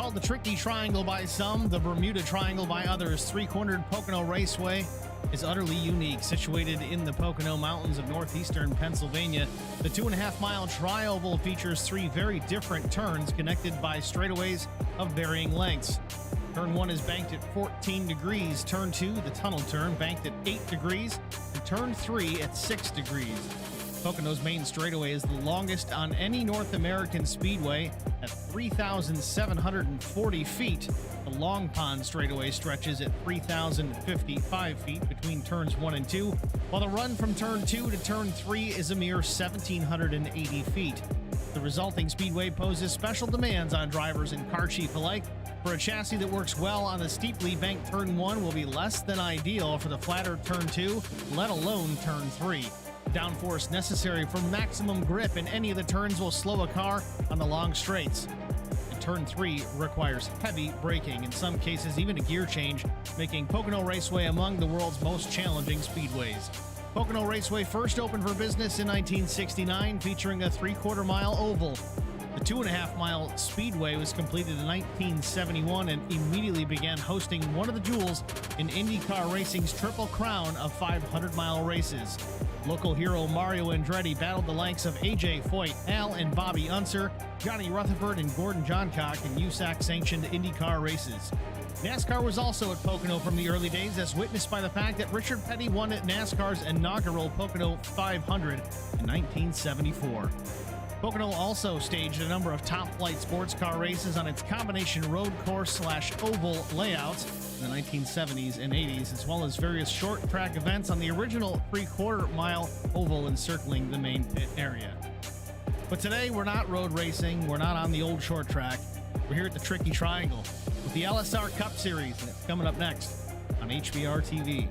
Called the Tricky Triangle by some, the Bermuda Triangle by others, three-cornered Pocono Raceway is utterly unique. Situated in the Pocono Mountains of northeastern Pennsylvania, the 2.5-mile tri-oval features three very different turns connected by straightaways of varying lengths. Turn 1 is banked at 14 degrees, Turn 2, the tunnel turn, banked at 8 degrees, and Turn 3 at 6 degrees. Pocono's main straightaway is the longest on any North American speedway at 3,740 feet. The Long Pond straightaway stretches at 3,055 feet between turns 1 and 2, while the run from turn 2 to turn 3 is a mere 1,780 feet. The resulting speedway poses special demands on drivers and car chief alike. For a chassis that works well on the steeply banked turn 1 will be less than ideal for the flatter turn 2, let alone turn 3. Downforce necessary for maximum grip in any of the turns will slow a car on the long straights. And turn 3 requires heavy braking, in some cases even a gear change, making Pocono Raceway among the world's most challenging speedways. Pocono Raceway first opened for business in 1969, featuring a 3/4 mile oval. The 2.5-mile speedway was completed in 1971 and immediately began hosting one of the jewels in IndyCar racing's Triple Crown of 500-mile races. Local hero Mario Andretti battled the likes of AJ Foyt, Al and Bobby Unser, Johnny Rutherford, and Gordon Johncock in USAC-sanctioned IndyCar races. NASCAR was also at Pocono from the early days, as witnessed by the fact that Richard Petty won at NASCAR's inaugural Pocono 500 in 1974. Pocono also staged a number of top-flight sports car races on its combination road course/oval layouts in the 1970s and 80s, as well as various short track events on the original 3/4 mile oval encircling the main pit area. But today, we're not road racing, we're not on the old short track, we're here at the Tricky Triangle with the LSR Cup Series, and it's coming up next on HBR TV.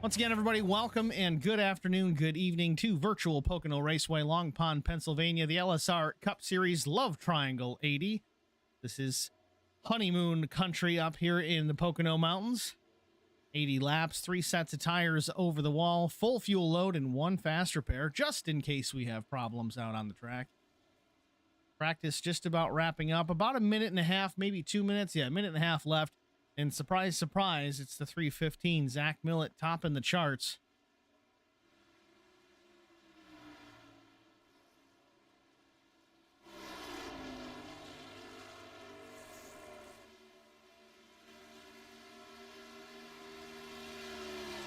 Once again, everybody, welcome and good afternoon, good evening to virtual Pocono Raceway, Long Pond, Pennsylvania, the LSR Cup Series Love Triangle 80. This is honeymoon country up here in the Pocono Mountains. 80 laps, 3 sets of tires over the wall, full fuel load, and 1 fast repair, just in case we have problems out on the track. Practice just about wrapping up, about a minute and a half, maybe 2 minutes. Yeah, a minute and a half left. And surprise, surprise, it's the 3:15. Zach Millett topping the charts.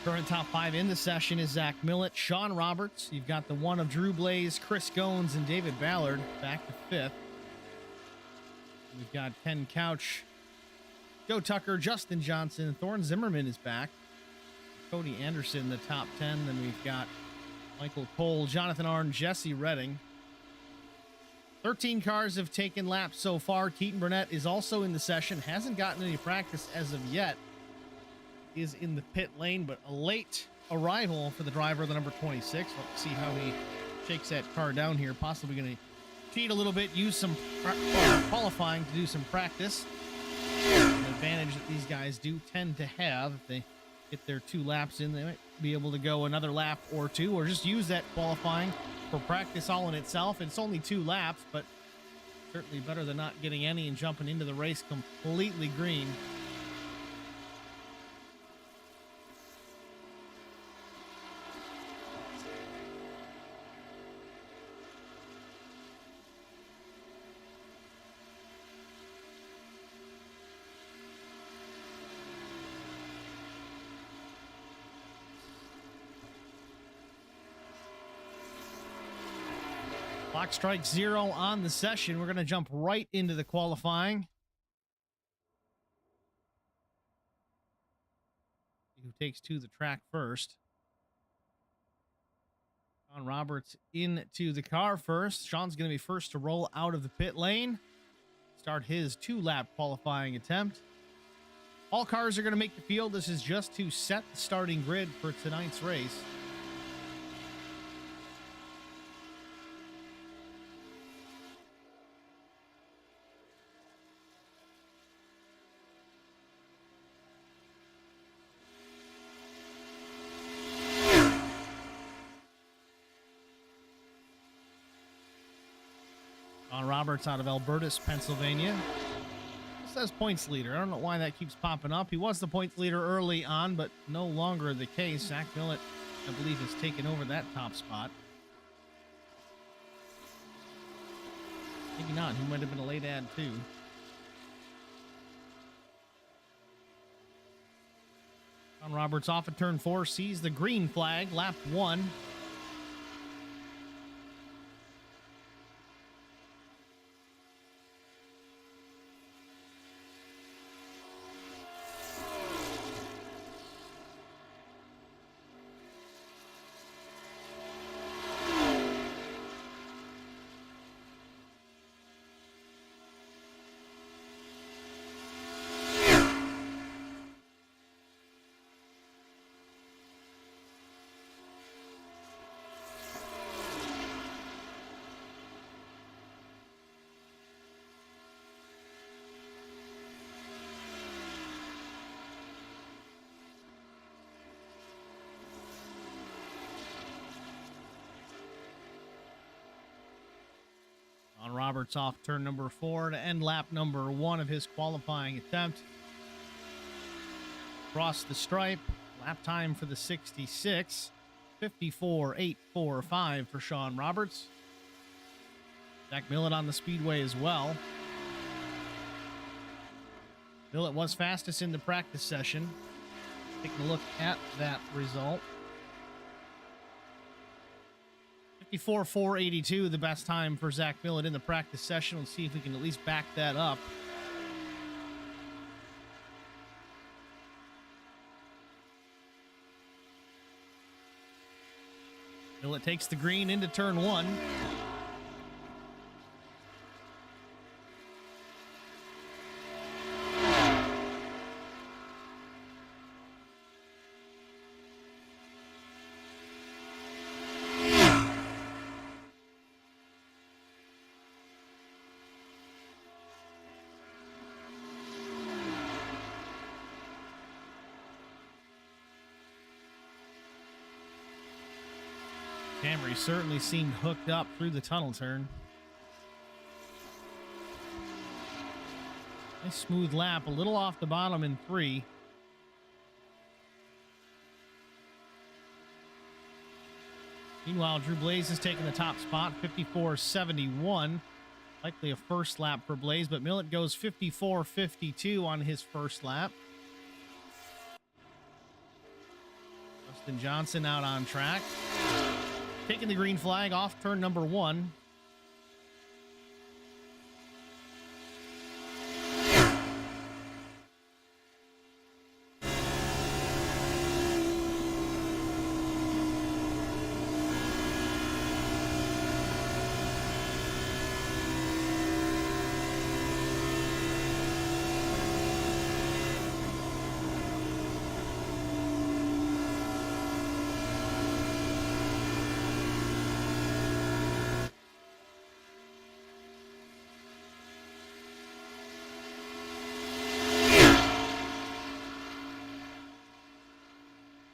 Current top 5 in the session is Zach Millett, Sean Roberts. You've got the one of Drew Blaze, Chris Goins, and David Ballard back to 5th. We've got Ken Couch, Joe Tucker, Justin Johnson, Thorne Zimmerman is back. Cody Anderson, the top 10. Then we've got Michael Cole, Jonathan Arnn, Jesse Redding. 13 cars have taken laps so far. Keaton Burnett is also in the session. Hasn't gotten any practice as of yet. Is in the pit lane, but a late arrival for the driver, the number 26. Let's see how he shakes that car down here. Possibly going to cheat a little bit, use some qualifying to do some practice. An advantage that these guys do tend to have. If they get their 2 laps in, they might be able to go another lap or 2, or just use that qualifying for practice all in itself. It's only 2 laps, but certainly better than not getting any and jumping into the race completely green. Clock strikes 0 on the session. We're going to jump right into the qualifying. Who takes to the track first? Sean Roberts into the car first. Sean's going to be first to roll out of the pit lane. Start his 2-lap qualifying attempt. All cars are going to make the field. This is just to set the starting grid for tonight's race. Roberts out of Albertus, Pennsylvania. It says points leader. I don't know why that keeps popping up. He was the points leader early on, but no longer the case. Zach Millett, I believe, has taken over that top spot. Maybe not. He might have been a late ad, too. Sean Roberts off at turn 4, sees the green flag, lap 1. Roberts off turn number 4 to end lap number 1 of his qualifying attempt. Across the stripe, lap time for the 66, 54.845 for Sean Roberts. Zach Millett on the speedway as well. Millett was fastest in the practice session. Taking a look at that result. 54.482, the best time for Zach Millett in the practice session. Let's see if we can at least back that up. Millett takes the green into turn 1. Camry certainly seemed hooked up through the tunnel turn. Nice smooth lap, a little off the bottom in 3. Meanwhile, Drew Blaze is taking the top spot, 54.71. Likely a first lap for Blaze, but Millett goes 54.52 on his first lap. Justin Johnson out on track. Taking the green flag off turn number 1.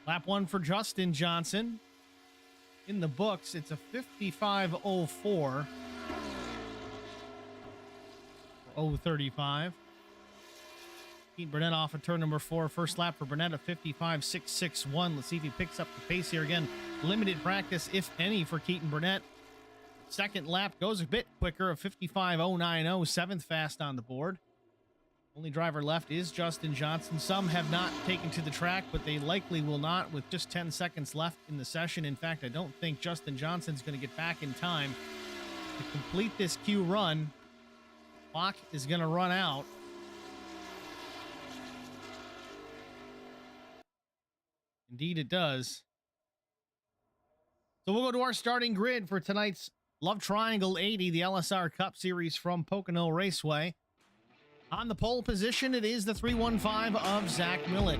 Lap 1 for Justin Johnson. In the books, it's a 55.04. 0.35. Keaton Burnett off of turn number 4. First lap for Burnett, a 55.661. Let's see if he picks up the pace here again. Limited practice, if any, for Keaton Burnett. Second lap goes a bit quicker, a 55.090. Seventh fast on the board. Only driver left is Justin Johnson. Some have not taken to the track, but they likely will not with just 10 seconds left in the session. In fact, I don't think Justin Johnson's going to get back in time to complete this Q run. Clock is going to run out. Indeed, it does. So we'll go to our starting grid for tonight's Love Triangle 80, the LSR Cup Series from Pocono Raceway. On the pole position, it is the 315 of Zach Millett.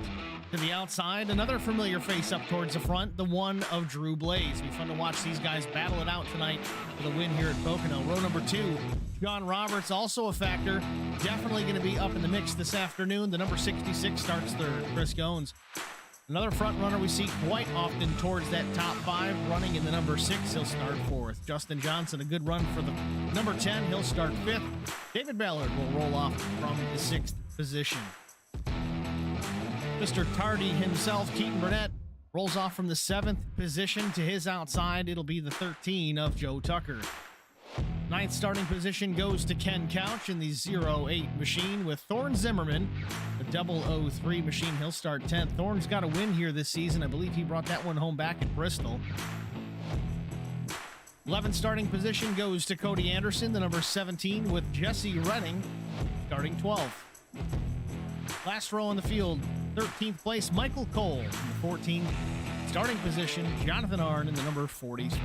To the outside, another familiar face up towards the front, the one of Drew Blaze. It'll be fun to watch these guys battle it out tonight for the win here at Pocono. Row number 2, Sean Roberts, also a factor. Definitely going to be up in the mix this afternoon. The number 66 starts third. Chris Goins Another front runner we see quite often towards that top 5, running in the number 6. He'll start 4th. Justin Johnson, a good run for the number 10. He'll start 5th. David Ballard will roll off from the 6th position. Mr. Tardy himself, Keaton Burnett, rolls off from the 7th position. To his outside, it'll be the 13 of Joe Tucker. 9th starting position goes to Ken Couch in the 08 machine with Thorne Zimmerman, the 003 machine. He'll start 10th. Thorne's got a win here this season. I believe he brought that one home back at Bristol. 11th starting position goes to Cody Anderson, the number 17, with Jesse Redding starting 12th. Last row in the field, 13th place, Michael Cole in the 14th starting position, Jonathan Arnn in the number 43.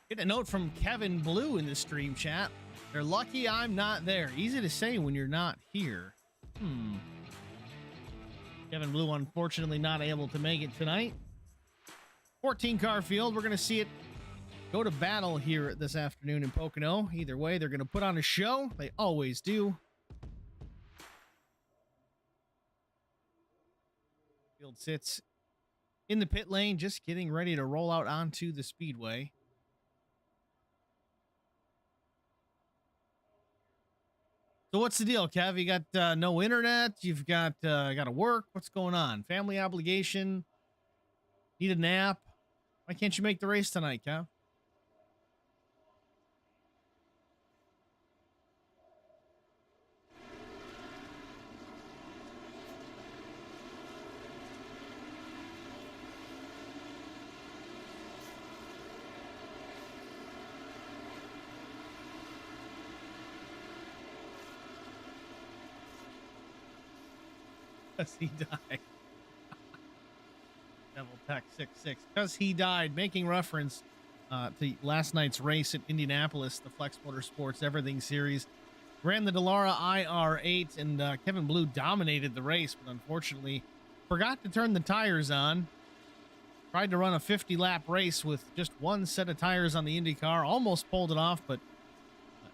Get a note from Kevin Blue in the stream chat. They're lucky I'm not there. Easy to say when you're not here. Kevin Blue, unfortunately, not able to make it tonight. 14-car field. We're going to see it go to battle here this afternoon in Pocono. Either way, they're going to put on a show. They always do. Field sits in the pit lane, just getting ready to roll out onto the speedway. So what's the deal, Kev? You got no internet? You've got to work? What's going on? Family obligation? Need a nap? Why can't you make the race tonight, Kev? Because he died. Devil Tech 66. Because he died, making reference to last night's race at Indianapolis, the Flex Motorsports Everything Series. Ran the Dallara IR8, and Kevin Blue dominated the race, but unfortunately forgot to turn the tires on. Tried to run a 50-lap race with just one set of tires on the Indy car. Almost pulled it off, but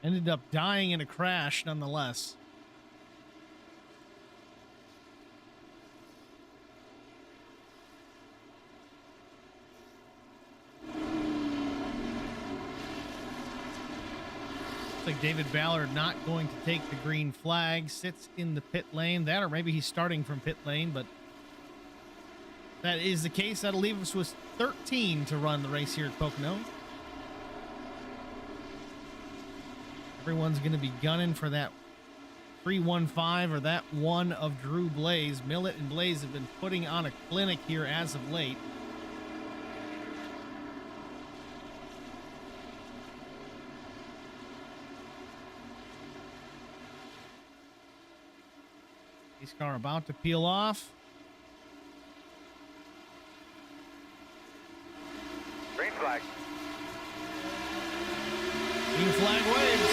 ended up dying in a crash nonetheless. Looks like David Ballard not going to take the green flag, sits in the pit lane. That, or maybe he's starting from pit lane, but if that is the case, that'll leave us with 13 to run the race here at Pocono. Everyone's going to be gunning for that 315 or that one of Drew Blaze. Millet and Blaze have been putting on a clinic here as of late. This car about to peel off. Green flag. Green flag waves.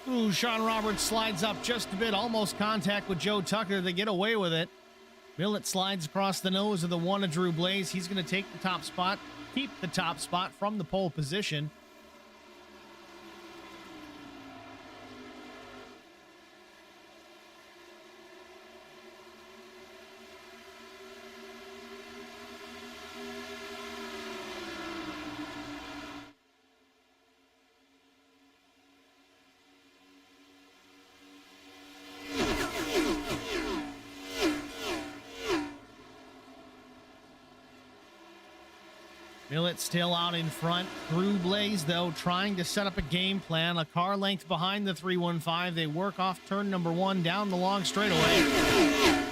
Ooh, Sean Roberts slides up just a bit, almost contact with Joe Tucker. They get away with it. Millet slides across the nose of the one of Drew Blaze. He's going to take the top spot, keep the top spot from the pole position. Millett still out in front. Drew Blaze, though, trying to set up a game plan. A car length behind the 315. They work off turn number 1 down the long straightaway.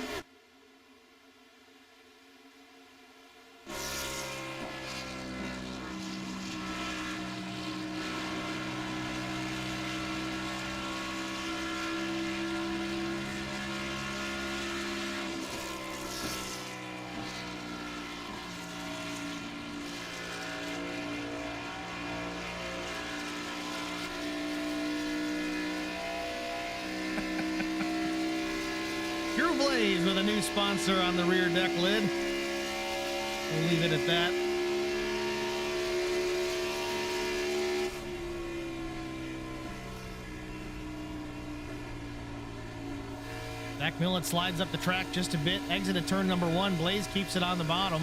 Drew Blaze with a new sponsor on the rear deck lid. We'll leave it at that. Zach Millett slides up the track just a bit. Exit at turn number 1. Blaze keeps it on the bottom.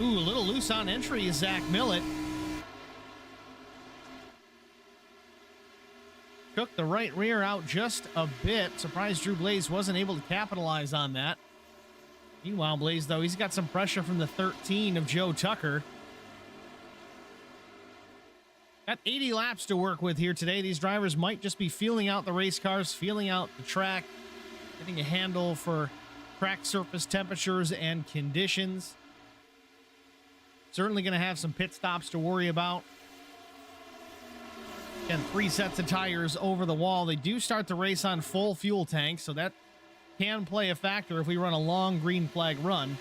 Ooh, a little loose on entry is Zach Millett. Took the right rear out just a bit. Surprised Drew Blaze wasn't able to capitalize on that. Meanwhile, Blaze, though, he's got some pressure from the 13 of Joe Tucker. Got 80 laps to work with here today. These drivers might just be feeling out the race cars, feeling out the track, getting a handle for track surface temperatures and conditions. Certainly going to have some pit stops to worry about. And 3 sets of tires over the wall. They do start the race on full fuel tanks, so that can play a factor if we run a long green flag run.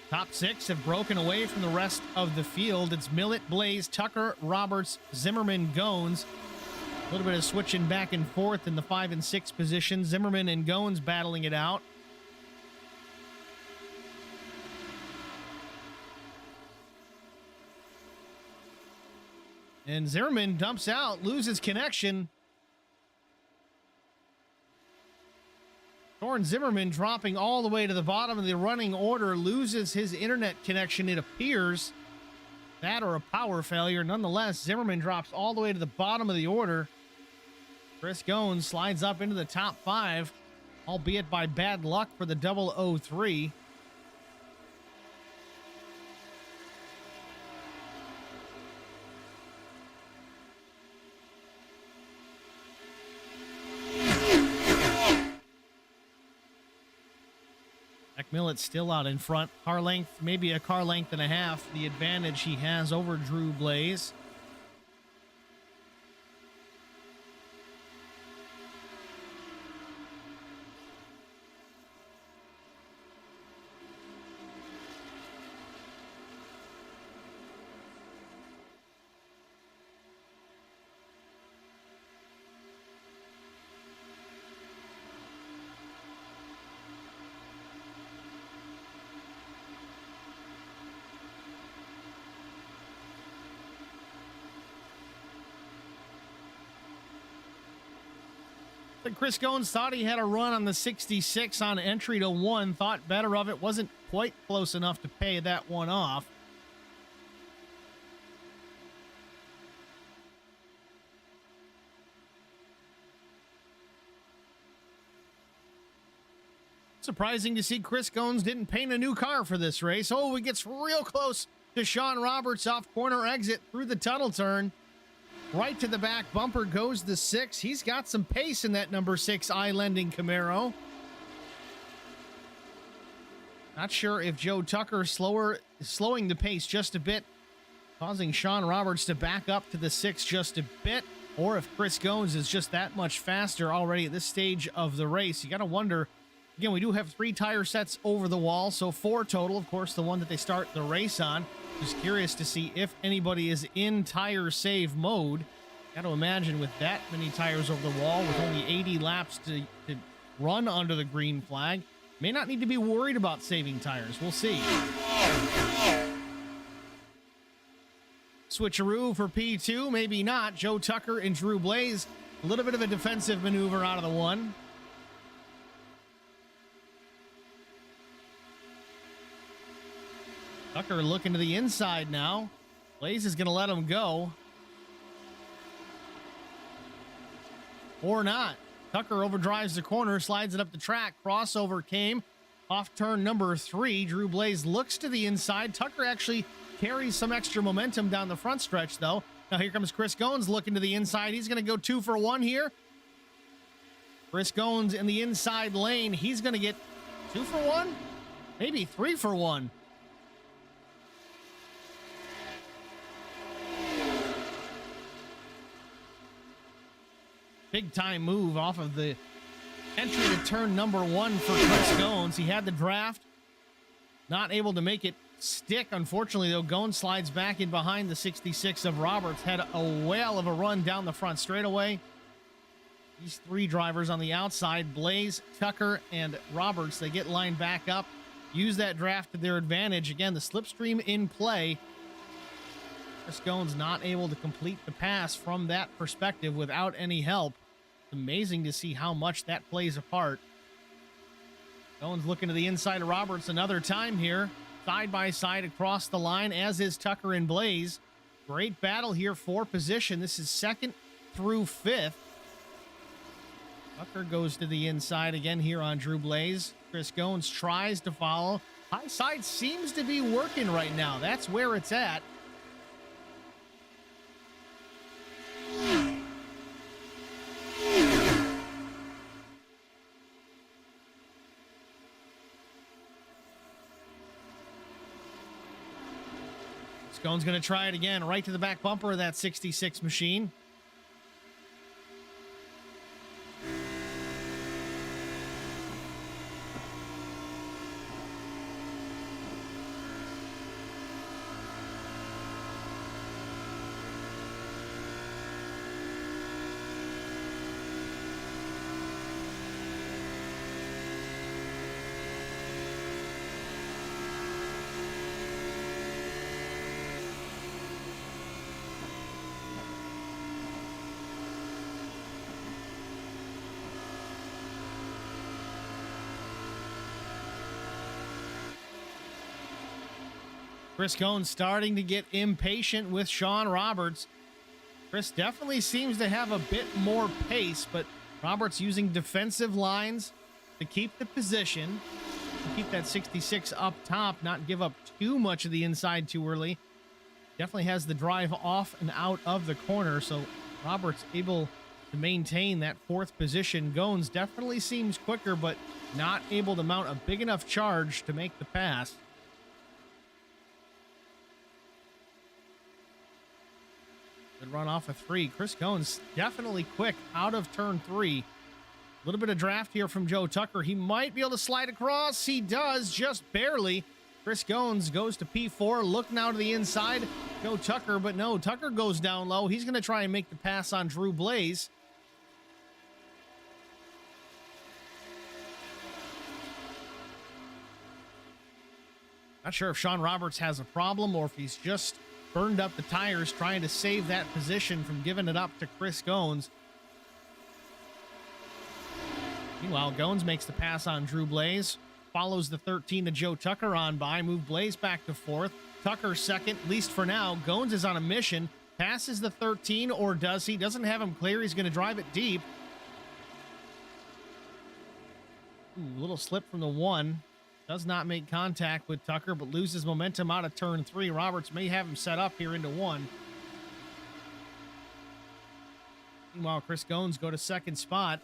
Top 6 have broken away from the rest of the field. It's Millett, Blaze, Tucker, Roberts, Zimmerman, Gones. A little bit of switching back and forth in the 5 and 6 position. Zimmerman and Gones battling it out. And Zimmerman dumps out, loses connection. Thorne Zimmerman dropping all the way to the bottom of the running order, loses his internet connection, it appears. That or a power failure. Nonetheless, Zimmerman drops all the way to the bottom of the order. Chris Gones slides up into the top 5, albeit by bad luck for the 003. Zach Millett still out in front. Car length, maybe a car length and a half, the advantage he has over Drew Blaze. Chris Gones thought he had a run on the 66 on entry to 1, thought better of it, wasn't quite close enough to pay that one off. Surprising to see Chris Gones didn't paint a new car for this race. Oh, he gets real close to Sean Roberts off corner exit through the tunnel turn. Right to the back bumper goes the 6. He's got some pace in that number 6 I-lending Camaro. Not sure if Joe Tucker slowing the pace just a bit, causing Sean Roberts to back up to the 6 just a bit, or if Chris Gones is just that much faster already at this stage of the race. You got to wonder. Again, we do have 3 tire sets over the wall, so 4 total. Of course, the one that they start the race on. Just curious to see if anybody is in tire save mode. Got to imagine with that many tires over the wall, with only 80 laps to run under the green flag, may not need to be worried about saving tires. We'll see. Switcheroo for P2, maybe not. Joe Tucker and Drew Blaze. A little bit of a defensive maneuver out of the 1. Tucker looking to the inside now. Blaze is going to let him go. Or not. Tucker overdrives the corner, slides it up the track. Crossover came off turn number 3. Drew Blaze looks to the inside. Tucker actually carries some extra momentum down the front stretch, though. Now here comes Chris Goins looking to the inside. He's going to go 2 for 1 here. Chris Goins in the inside lane. He's going to get 2 for 1? Maybe 3 for 1. Big time move off of the entry to turn number 1 for Chris Goins. He had the draft. Not able to make it stick. Unfortunately, though, Goins slides back in behind the 66 of Roberts. Had a whale of a run down the front straightaway. These 3 drivers on the outside, Blaze, Tucker, and Roberts, they get lined back up. Use that draft to their advantage. Again, the slipstream in play. Chris Goins not able to complete the pass from that perspective without any help. It's amazing to see how much that plays a part. Goins looking to the inside of Roberts another time here. Side by side across the line, as is Tucker and Blaze. Great battle here for position. This is 2nd through 5th. Tucker goes to the inside again here on Drew Blaze. Chris Goins tries to follow. High side seems to be working right now. That's where it's at. Goins going to try it again, right to the back bumper of that 66 machine. Chris Goins starting to get impatient with Sean Roberts. Chris definitely seems to have a bit more pace, but Roberts using defensive lines to keep the position, to keep that 66 up top, not give up too much of the inside too early. Definitely has the drive off and out of the corner, so Roberts able to maintain that 4th position. Goins definitely seems quicker, but not able to mount a big enough charge to make the pass. Good run off of 3. Chris Goins definitely quick out of turn 3. A little bit of draft here from Joe Tucker. He might be able to slide across. He does, just barely. Chris Goins goes to P4. Look now to the inside. Joe Tucker, but no, Tucker goes down low. He's going to try and make the pass on Drew Blaze. Not sure if Sean Roberts has a problem or if he's just burned up the tires trying to save that position from giving it up to Chris Goins. Meanwhile, Goins makes the pass on Drew Blaze. Follows the 13 to Joe Tucker on by. Move Blaze back to 4th. Tucker 2nd, at least for now. Goins is on a mission. Passes the 13, or does he? Doesn't have him clear. He's going to drive it deep. Ooh, little slip from the 1. Does not make contact with Tucker, but loses momentum out of turn 3. Roberts may have him set up here into 1. Meanwhile, Chris Goins go to 2nd spot.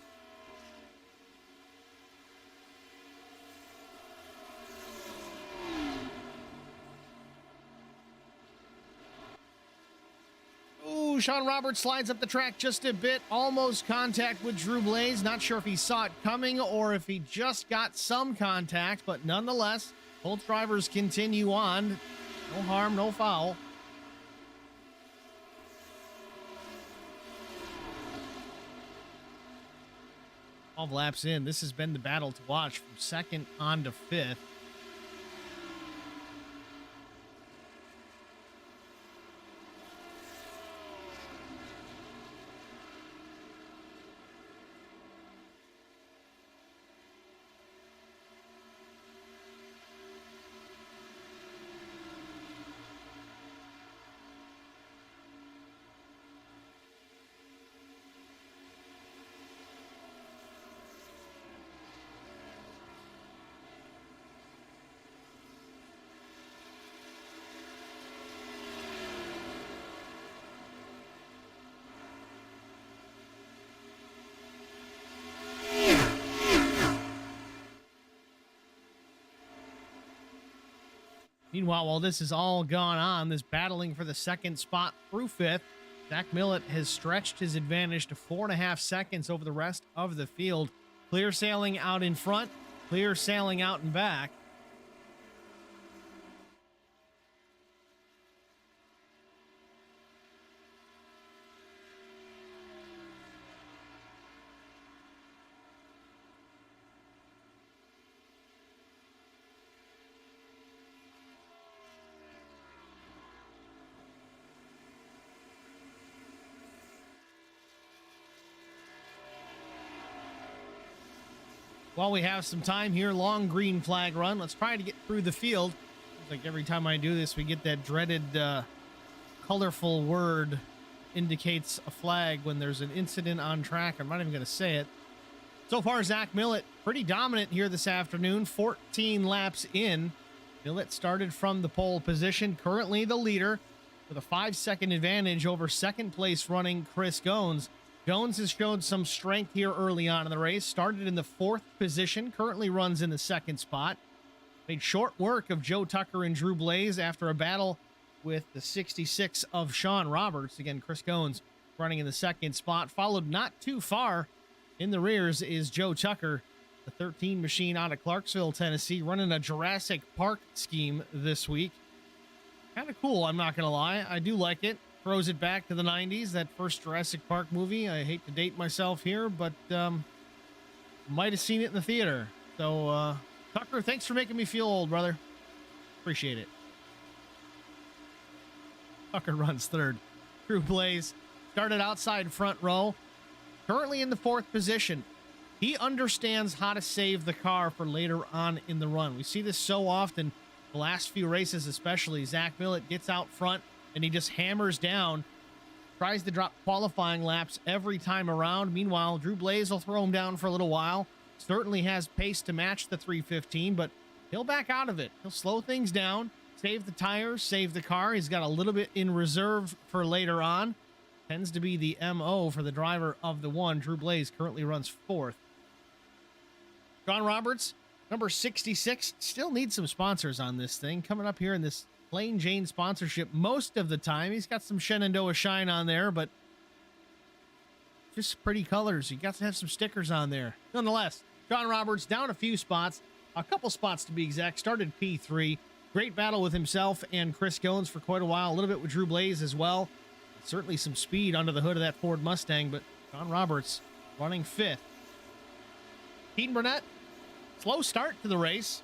Ooh, Sean Roberts slides up the track just a bit. Almost contact with Drew Blaze. Not sure if he saw it coming or if he just got some contact, but nonetheless, both drivers continue on. No harm, no foul. 12 laps in, this has been the battle to watch from 2nd on to 5th. Meanwhile, while this has all gone on, this battling for the second spot through fifth, Zach Millett has stretched his advantage to 4.5 seconds over the rest of the field. Clear sailing out in front, clear sailing out and back. While we have some time here, long green flag run. Let's try to get through the field. Seems like every time I do this, we get that dreaded colorful word indicates a flag when there's an incident on track. I'm not even going to say it. So far, Zach Millett pretty dominant here this afternoon. 14 laps in. Millett started from the pole position, currently the leader with a 5-second advantage over second place running Chris Goins. Jones has shown some strength here early on in the race. Started in the 4th position, currently runs in the 2nd spot. Made short work of Joe Tucker and Drew Blaze after a battle with the 66 of Sean Roberts. Again, Chris Goins running in the 2nd spot. Followed not too far in the rears is Joe Tucker, the 13 machine out of Clarksville, Tennessee, running a Jurassic Park scheme this week. Kind of cool, I'm not going to lie. I do like it. Throws it back to the 90s, that first Jurassic Park movie. I hate to date myself here, but might have seen it in the theater. So, Tucker, thanks for making me feel old, brother. Appreciate it. Tucker runs 3rd. Drew Blaze started outside front row. Currently in the 4th position. He understands how to save the car for later on in the run. We see this so often, the last few races especially. Zach Millett gets out front, and he just hammers down, tries to drop qualifying laps every time around. Meanwhile, Drew Blaze will throw him down for a little while. Certainly has pace to match the 315, but he'll back out of it. He'll slow things down, save the tires, save the car. He's got a little bit in reserve for later on. Tends to be the MO for the driver of the one. Drew Blaze currently runs 4th. John Roberts, number 66, still needs some sponsors on this thing. Coming up here in this Plain Jane sponsorship most of the time. He's got some Shenandoah shine on there, but just pretty colors. You got to have some stickers on there. Nonetheless, John Roberts down a few spots, a couple spots to be exact. Started P3. Great battle with himself and Chris Goins for quite a while. A little bit with Drew Blaze as well. Certainly some speed under the hood of that Ford Mustang, but John Roberts running 5th. Keaton Burnett, slow start to the race.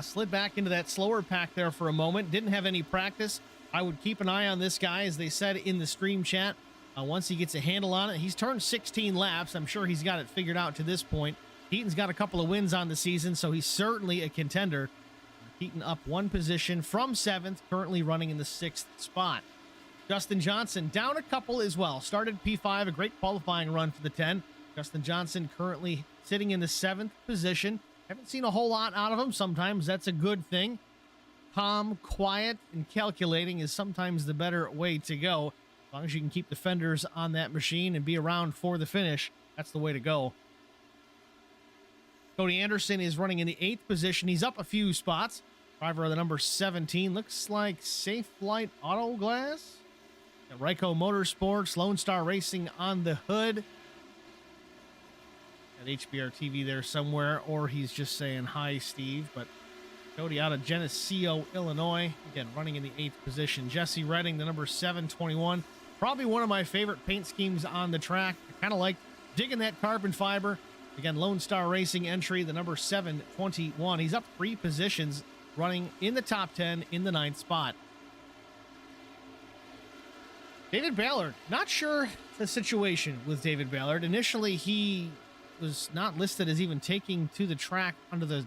Slid back into that slower pack there for a moment. Didn't have any practice. I would keep an eye on this guy, as they said in the stream chat. Once he gets a handle on it, he's turned 16 laps. I'm sure he's got it figured out to this point. Keaton's got a couple of wins on the season, so he's certainly a contender. Keaton up 1 position from 7th, currently running in the 6th spot. Justin Johnson down a couple as well. Started P5, a great qualifying run for the 10. Justin Johnson currently sitting in the 7th position. Haven't seen a whole lot out of him. Sometimes that's a good thing. Calm, quiet, and calculating is sometimes the better way to go. As long as you can keep the fenders on that machine and be around for the finish, that's the way to go. Cody Anderson is running in the 8th position. He's up a few spots. Driver of the number 17. Looks like Safe Flight Auto Glass. Ryko Motorsports, Lonestar Racing on the hood. HBR TV there somewhere, or he's just saying hi, Steve. But Cody out of Geneseo, Illinois, again running in the 8th position. Jesse Redding, the number 721, probably one of my favorite paint schemes on the track. I kind of like digging that carbon fiber. Again, Lone Star Racing entry, the number 721. He's up 3 positions, running in the top 10 in the 9th spot. David Ballard, not sure the situation with David Ballard. Initially, he was not listed as even taking to the track under the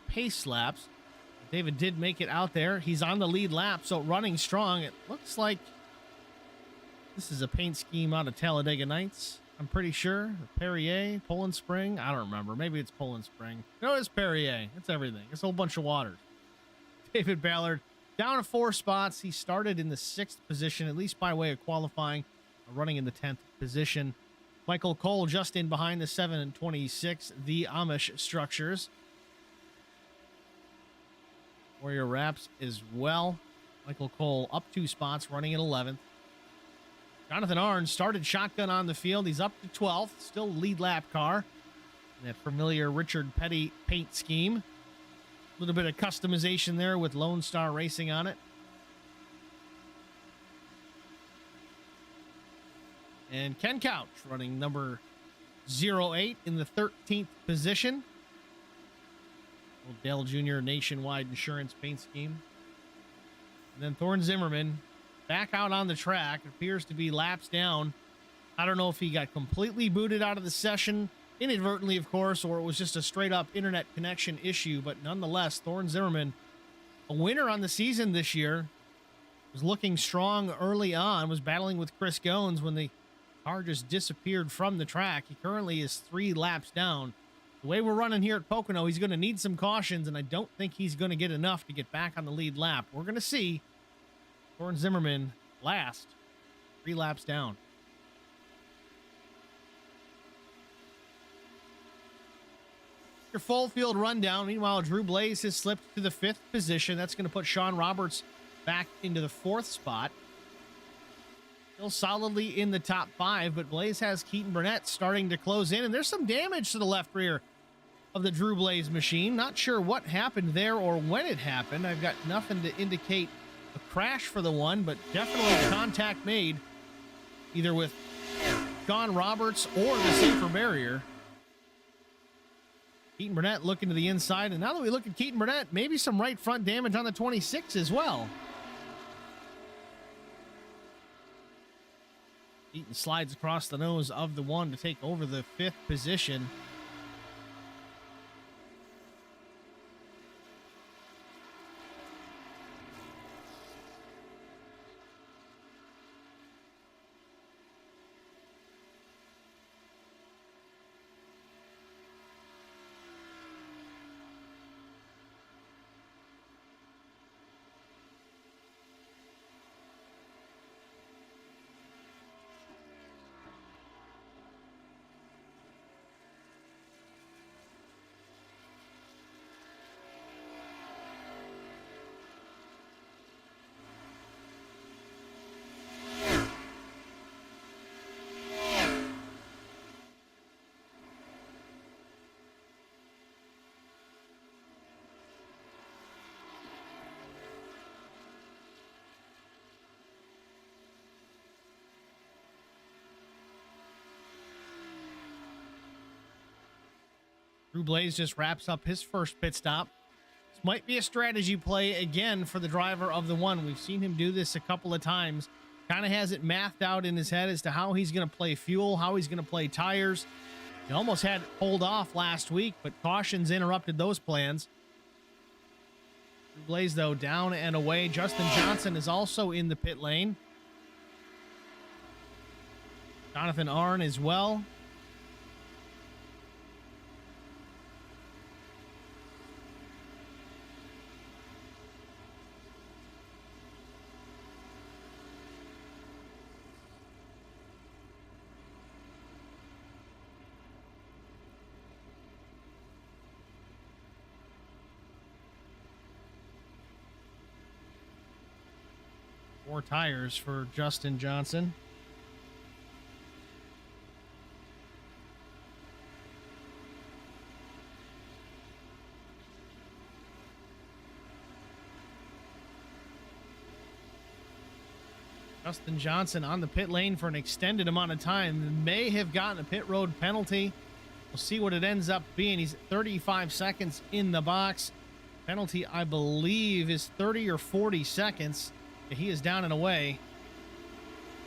pace laps. David did make it out there. He's on the lead lap, so running strong. It looks like this is a paint scheme out of Talladega Nights, I'm pretty sure. Perrier, Poland Spring, I don't remember. Maybe it's Poland Spring. No, it's Perrier. It's everything. It's a whole bunch of waters. David Ballard down to 4 spots. He started in the 6th position, at least by way of qualifying, running in the 10th position. Michael Cole just in behind the 7 and 26, the Amish Structures. Warrior wraps as well. Michael Cole up 2 spots, running at 11th. Jonathan Arns started shotgun on the field. He's up to 12th, still lead lap car. That familiar Richard Petty paint scheme. A little bit of customization there with Lonestar Racing on it. And Ken Couch running number 08 in the 13th position. Old Dale Jr. Nationwide Insurance paint scheme. And then Thorne Zimmerman back out on the track. It appears to be laps down. I don't know if he got completely booted out of the session, inadvertently, of course, or it was just a straight up internet connection issue. But nonetheless, Thorne Zimmerman, a winner on the season this year, was looking strong early on, was battling with Chris Goins when the car just disappeared from the track. He currently is 3 laps down. The way we're running here at Pocono, he's going to need some cautions, and I don't think he's going to get enough to get back on the lead lap. We're going to see Thorne Zimmerman last, 3 laps down. Your full field rundown. Meanwhile, Drew Blaze has slipped to the 5th position. That's going to put Sean Roberts back into the 4th spot. Still solidly in the top 5, but Blaze has Keaton Burnett starting to close in, and there's some damage to the left rear of the Drew Blaze machine. Not sure what happened there or when it happened. I've got nothing to indicate a crash for the one, but definitely contact made either with Sean Roberts or the safer barrier. Keaton Burnett looking to the inside, and now that we look at Keaton Burnett, maybe some right front damage on the 26 as well. Keaton slides across the nose of the 1 to take over the 5th position. Drew Blaze just wraps up his first pit stop. This might be a strategy play again for the driver of the 1. We've seen him do this a couple of times. Kind of has it mathed out in his head as to how he's going to play fuel, how he's going to play tires. He almost had it pulled off last week, but cautions interrupted those plans. Drew Blaze, though, down and away. Justin Johnson is also in the pit lane. Jonathan Arn as well. Four tires for Justin Johnson. Justin Johnson on the pit lane for an extended amount of time. May have gotten a pit road penalty. We'll see what it ends up being. He's 35 seconds in the box. Penalty, I believe, is 30 or 40 seconds. He is down and away.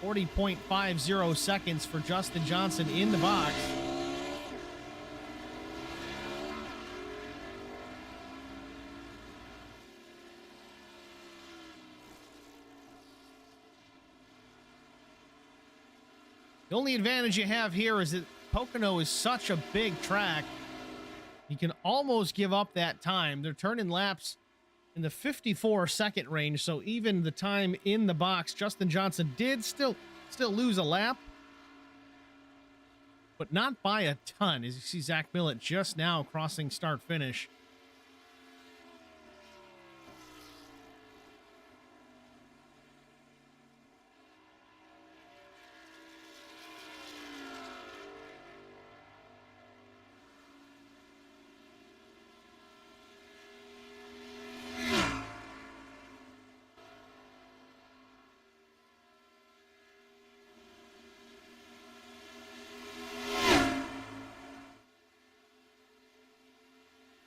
40.50 seconds for Justin Johnson in the box. The only advantage you have here is that Pocono is such a big track. You can almost give up that time. They're turning laps in the 54-second range, so even the time in the box, Justin Johnson did still lose a lap, but not by a ton. As you see Zach Millett just now crossing start-finish.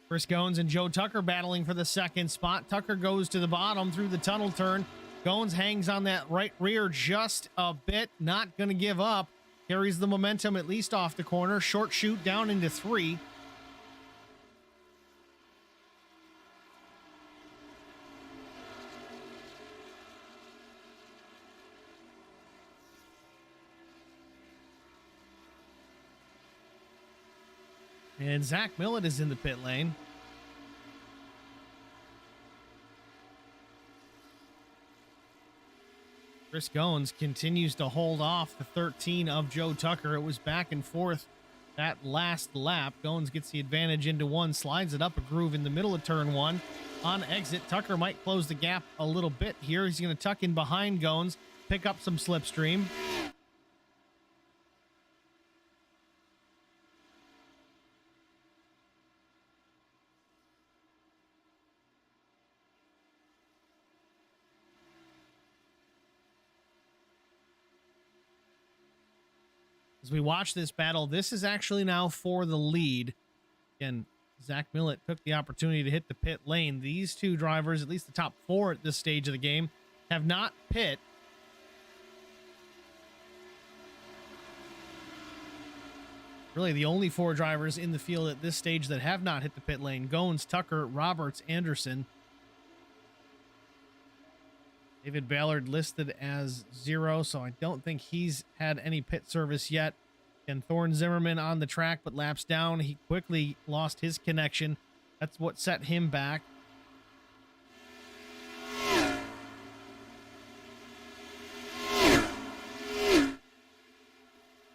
Chris Goins and Joe Tucker battling for the second spot. Tucker goes to the bottom through the tunnel turn. Goins hangs on that right rear just a bit, not going to give up. Carries the momentum at least off the corner. Short shoot down into 3. And Zach Millett is in the pit lane. Chris Goins continues to hold off the 13 of Joe Tucker. It was back and forth that last lap. Goins gets the advantage into 1, slides it up a groove in the middle of turn 1. On exit, Tucker might close the gap a little bit here. He's going to tuck in behind Goins, pick up some slipstream. As we watch this battle, this is actually now for the lead. Again, Zach Millett took the opportunity to hit the pit lane. These two drivers, at least the top 4 at this stage of the game, have not pit. Really the only 4 drivers in the field at this stage that have not hit the pit lane. Goins, Tucker, Roberts, Anderson. David Ballard listed as 0, so I don't think he's had any pit service yet. And Thorne Zimmerman on the track, but laps down. He quickly lost his connection. That's what set him back.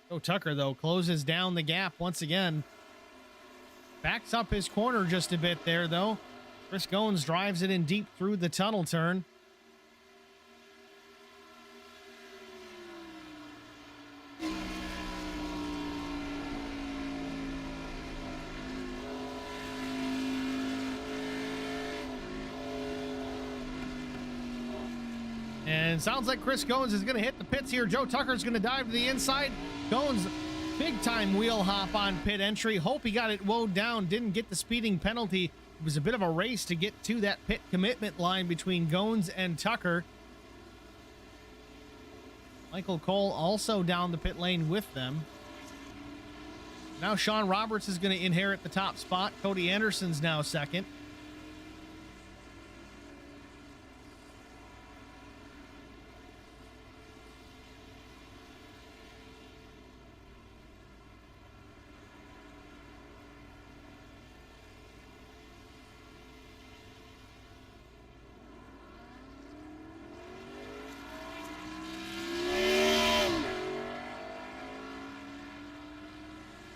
Joe Tucker, though, closes down the gap once again. Backs up his corner just a bit there, though. Chris Goins drives it in deep through the tunnel turn. And sounds like Chris Goins is going to hit the pits here. Joe Tucker's going to dive to the inside. Goins, big time wheel hop on pit entry. Hope he got it woed down. Didn't get the speeding penalty. It was a bit of a race to get to that pit commitment line between Goins and Tucker. Michael Cole also down the pit lane with them. Now Sean Roberts is going to inherit the top spot. Cody Anderson's now second.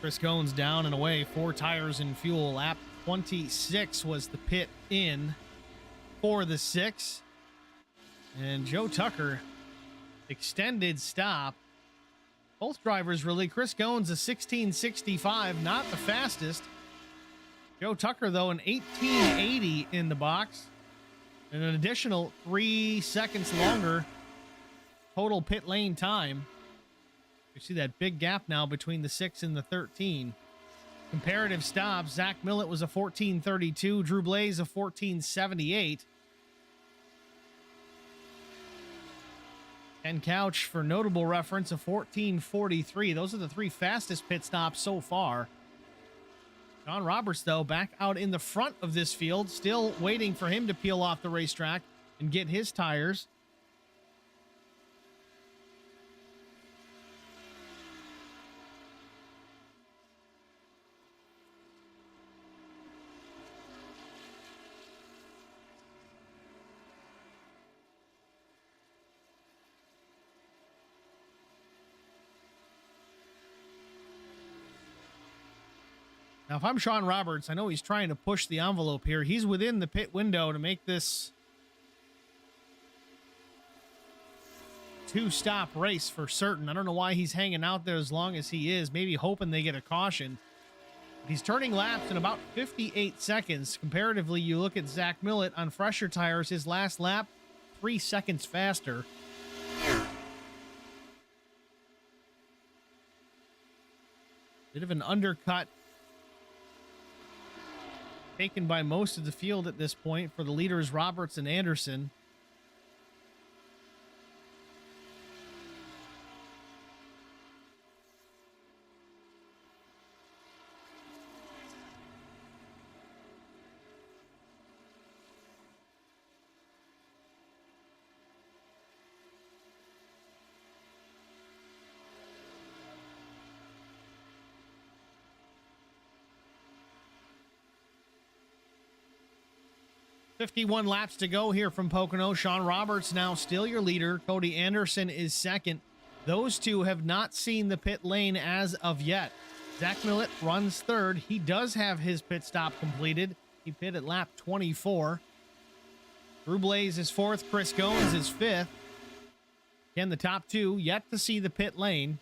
Chris Goins down and away, 4 tires and fuel. Lap 26 was the pit in for the 6. And Joe Tucker, extended stop. Both drivers really. Chris Goins a 1665, not the fastest. Joe Tucker, though, an 1880 in the box. And an additional 3 seconds longer total pit lane time. You see that big gap now between the 6 and the 13. Comparative stops. Zach Millett was a 1432. Drew Blaze a 1478. Ken Couch, for notable reference, a 1443. Those are the 3 fastest pit stops so far. John Roberts, though, back out in the front of this field, still waiting for him to peel off the racetrack and get his tires. Now, if I'm Sean Roberts, I know he's trying to push the envelope here. He's within the pit window to make this 2-stop race for certain. I don't know why he's hanging out there as long as he is, maybe hoping they get a caution. He's turning laps in about 58 seconds. Comparatively, you look at Zach Millett on fresher tires, his last lap, 3 seconds faster. Bit of an undercut taken by most of the field at this point for the leaders, Roberts and Anderson. .51 laps to go here from Pocono. Sean Roberts now still your leader. Cody Anderson is second. Those two have not seen the pit lane as of yet. Zach Millett runs third. He does have his pit stop completed. He pit at lap 24. Drew Blaze is fourth. Chris Goins is fifth. Again, the top two yet to see the pit lane.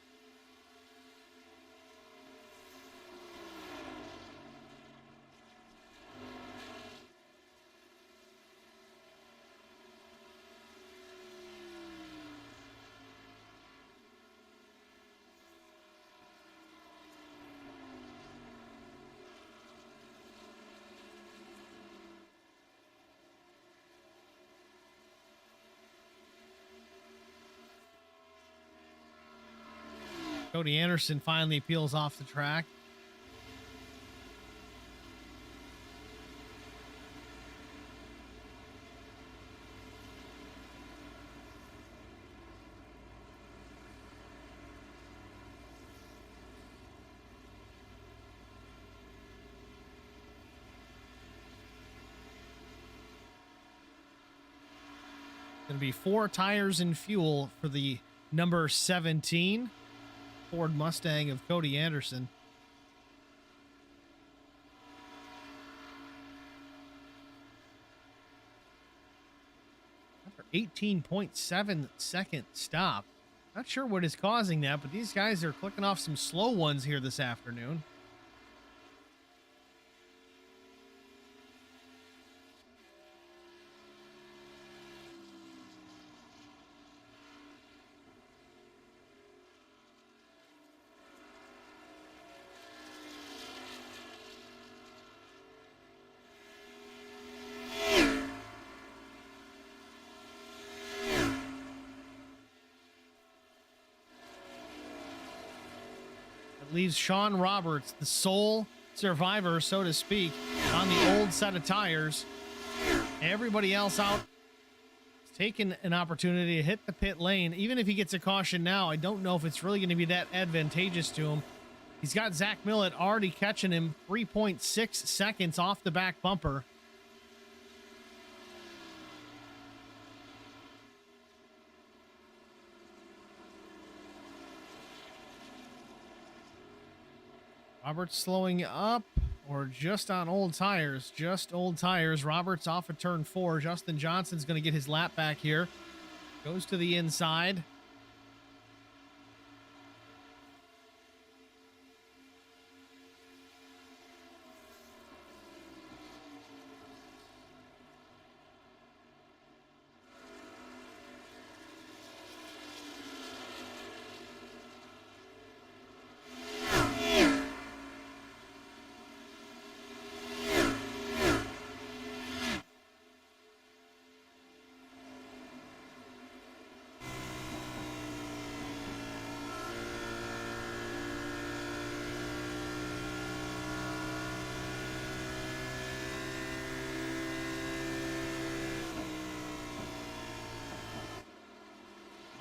Cody Anderson finally peels off the track. Going to be 4 tires and fuel for the number 17 Ford Mustang of Cody Anderson. After 18.7 second stop. Not sure what is causing that, but these guys are clicking off some slow ones here this afternoon. Leaves Sean Roberts, the sole survivor, so to speak, on the old set of tires. Everybody else out is taking an opportunity to hit the pit lane. Even if he gets a caution now, I don't know if it's really going to be that advantageous to him. He's got Zach Millett already catching him 3.6 seconds off the back bumper. Roberts slowing up, or just on old tires. Just old tires. Roberts off of turn 4. Justin Johnson's going to get his lap back here. Goes to the inside.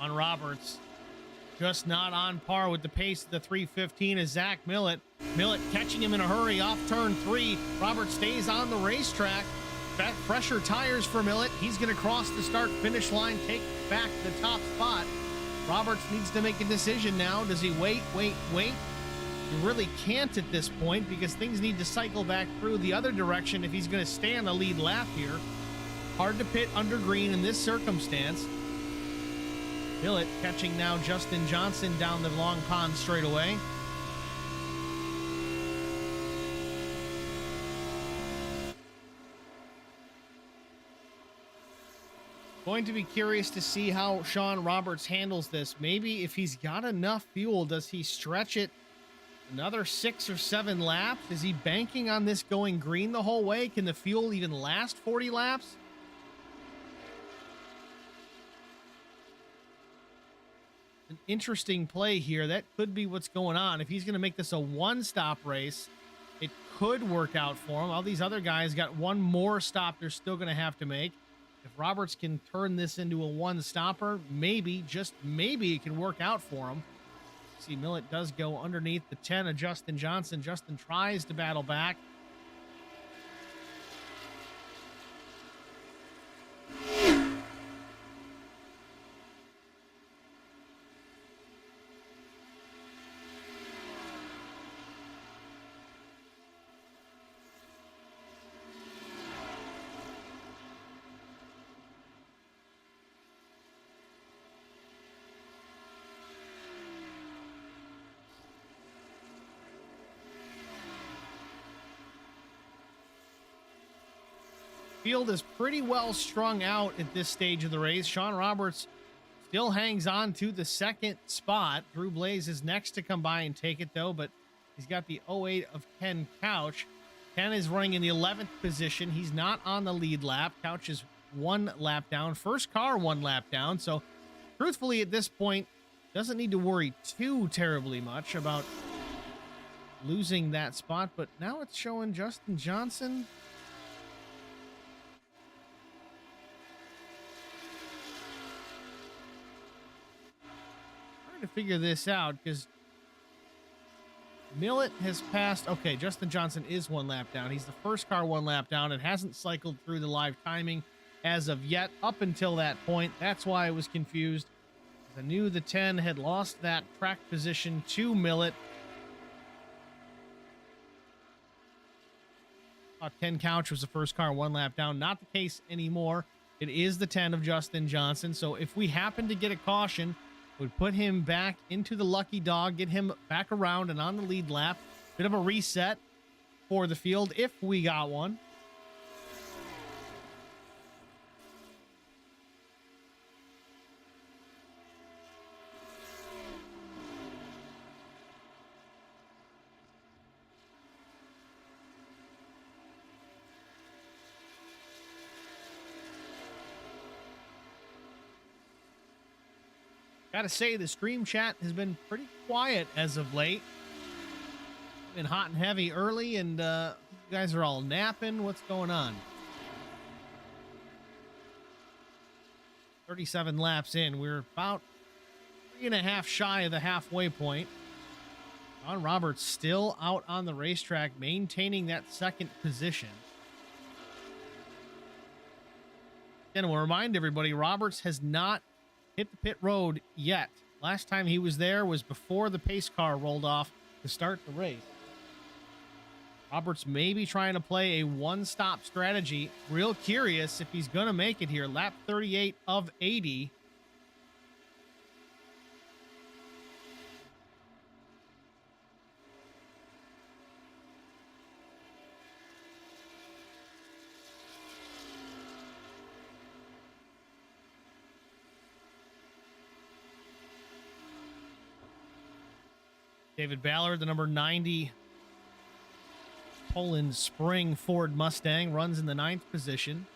On Roberts, just not on par with the pace of the 315 is Zach Millett. Millett catching him in a hurry off turn 3. Roberts stays on the racetrack. Fresher tires for Millett. He's going to cross the start-finish line, take back the top spot. Roberts needs to make a decision now. Does he wait? He really can't at this point because things need to cycle back through the other direction if he's going to stay on the lead lap here. Hard to pit under green in this circumstance. Millett catching now Justin Johnson down the Long Pond straightaway. Going to be curious to see how Sean Roberts handles this. Maybe if he's got enough fuel, does he stretch it Another 6 or 7 laps. Is he banking on this going green the whole way? Can the fuel even last 40 laps? An interesting play here. That could be what's going on. If he's going to make this a one-stop race, it could work out for him. All these other guys got one more stop they're still going to have to make. If Roberts can turn this into a one-stopper, maybe, just maybe it can work out for him. See, Millet does go underneath the 10 of Justin Johnson. Justin tries to battle back. Field is pretty well strung out at this stage of the race. Sean Roberts still hangs on to the second spot. Drew Blaze is next to come by and take it, though, but he's got the 08 of Ken Couch. Ken is running in the 11th position. He's not on the lead lap. Couch is 1 lap down. First car 1 lap down. So, truthfully, at this point, doesn't need to worry too terribly much about losing that spot. But now it's showing Justin Johnson. To figure this out, because Millet has passed. Okay, Justin Johnson is 1 lap down. He's the first car 1 lap down. It hasn't cycled through the live timing as of yet up until that point. That's why I was confused. I knew the 10 had lost that track position to Millet. Ken Couch was the first car 1 lap down. Not the case anymore. It is the 10 of Justin Johnson. So if we happen to get a caution, would put him back into the lucky dog, get him back around and on the lead lap. Bit of a reset for the field if we got one. Gotta say, the stream chat has been pretty quiet as of late. Been hot and heavy early, and you guys are all napping. What's going on? 37 laps in. We're about 3.5 shy of the halfway point. Sean Roberts still out on the racetrack, maintaining that second position. And we'll remind everybody, Roberts has not hit the pit road yet. Last time he was there was before the pace car rolled off to start the race. Roberts may be trying to play a one-stop strategy. Real curious if he's going to make it here. Lap 38 of 80. David Ballard, the number 90 Poland Spring Ford Mustang, runs in the 9th position.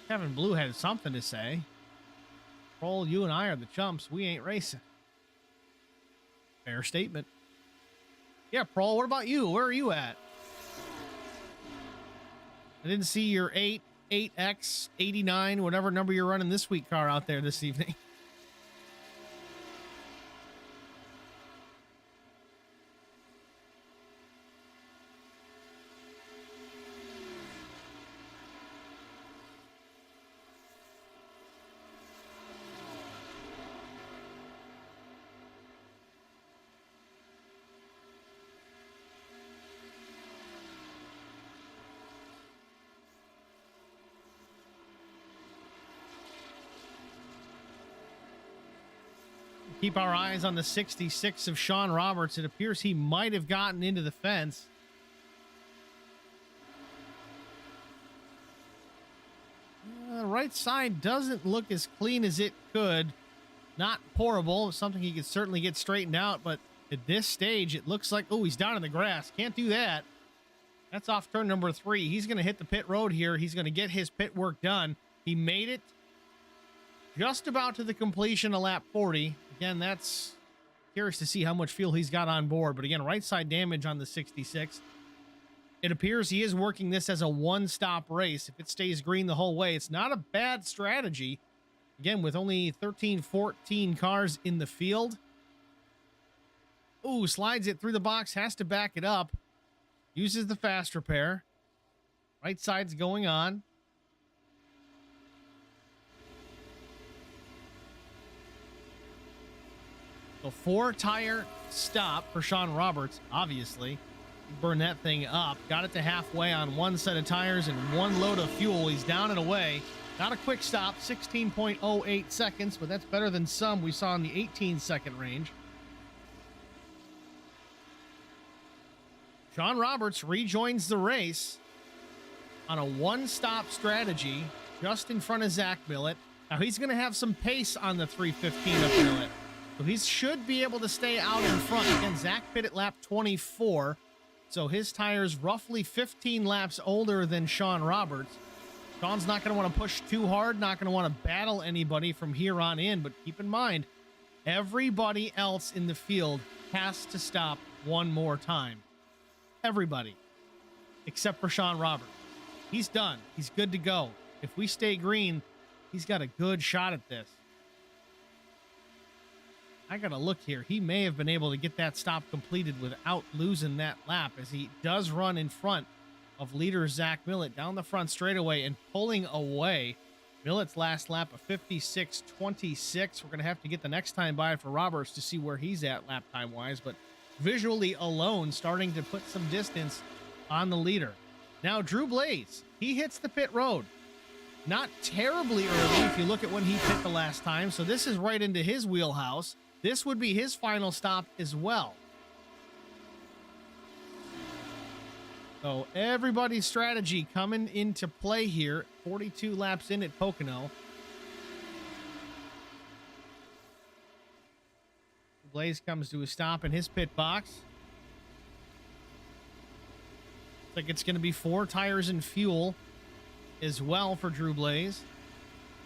Kevin Blue had something to say. Kroll, you and I are the chumps. We ain't racing. Fair statement. Yeah, Kroll, what about you? Where are you at? I didn't see your 8X, 89, whatever number you're running this week car out there this evening. Keep our eyes on the 66 of Sean Roberts. It appears he might have gotten into the fence. right side doesn't look as clean as it could. Not horrible, something he could certainly get straightened out, but at this stage, it looks like, oh, he's down in the grass. Can't do that. That's off turn number 3. He's going to hit the pit road here. He's going to get his pit work done. He made it just about to the completion of lap 40. Again, that's curious to see how much fuel he's got on board. But again, right side damage on the 66. It appears he is working this as a one-stop race. If it stays green the whole way, it's not a bad strategy. Again, with only 13, 14 cars in the field. Ooh, slides it through the box, has to back it up. Uses the fast repair. Right side's going on. So 4-tire stop for Sean Roberts, obviously. Burn that thing up. Got it to halfway on one set of tires and one load of fuel. He's down and away. Not a quick stop, 16.08 seconds, but that's better than some we saw in the 18-second range. Sean Roberts rejoins the race on a one-stop strategy just in front of Zach Millett. Now, he's going to have some pace on the 315 of Millett, so he should be able to stay out in front. Again, Zach pit at lap 24, so his tire's roughly 15 laps older than Sean Roberts. Sean's not going to want to push too hard, not going to want to battle anybody from here on in, but keep in mind, everybody else in the field has to stop one more time. Everybody, except for Sean Roberts. He's done. He's good to go. If we stay green, he's got a good shot at this. I got to look here. He may have been able to get that stop completed without losing that lap, as he does run in front of leader Zach Millett down the front straightaway and pulling away. Millett's last lap of 56.26. We're going to have to get the next time by for Roberts to see where he's at lap time wise, but visually alone starting to put some distance on the leader. Now Drew Blaze, he hits the pit road. Not terribly early if you look at when he pit the last time, so this is right into his wheelhouse. This would be his final stop as well. So everybody's strategy coming into play here. 42 laps in at Pocono. Blaze comes to a stop in his pit box. Looks like it's going to be 4 tires and fuel as well for Drew Blaze.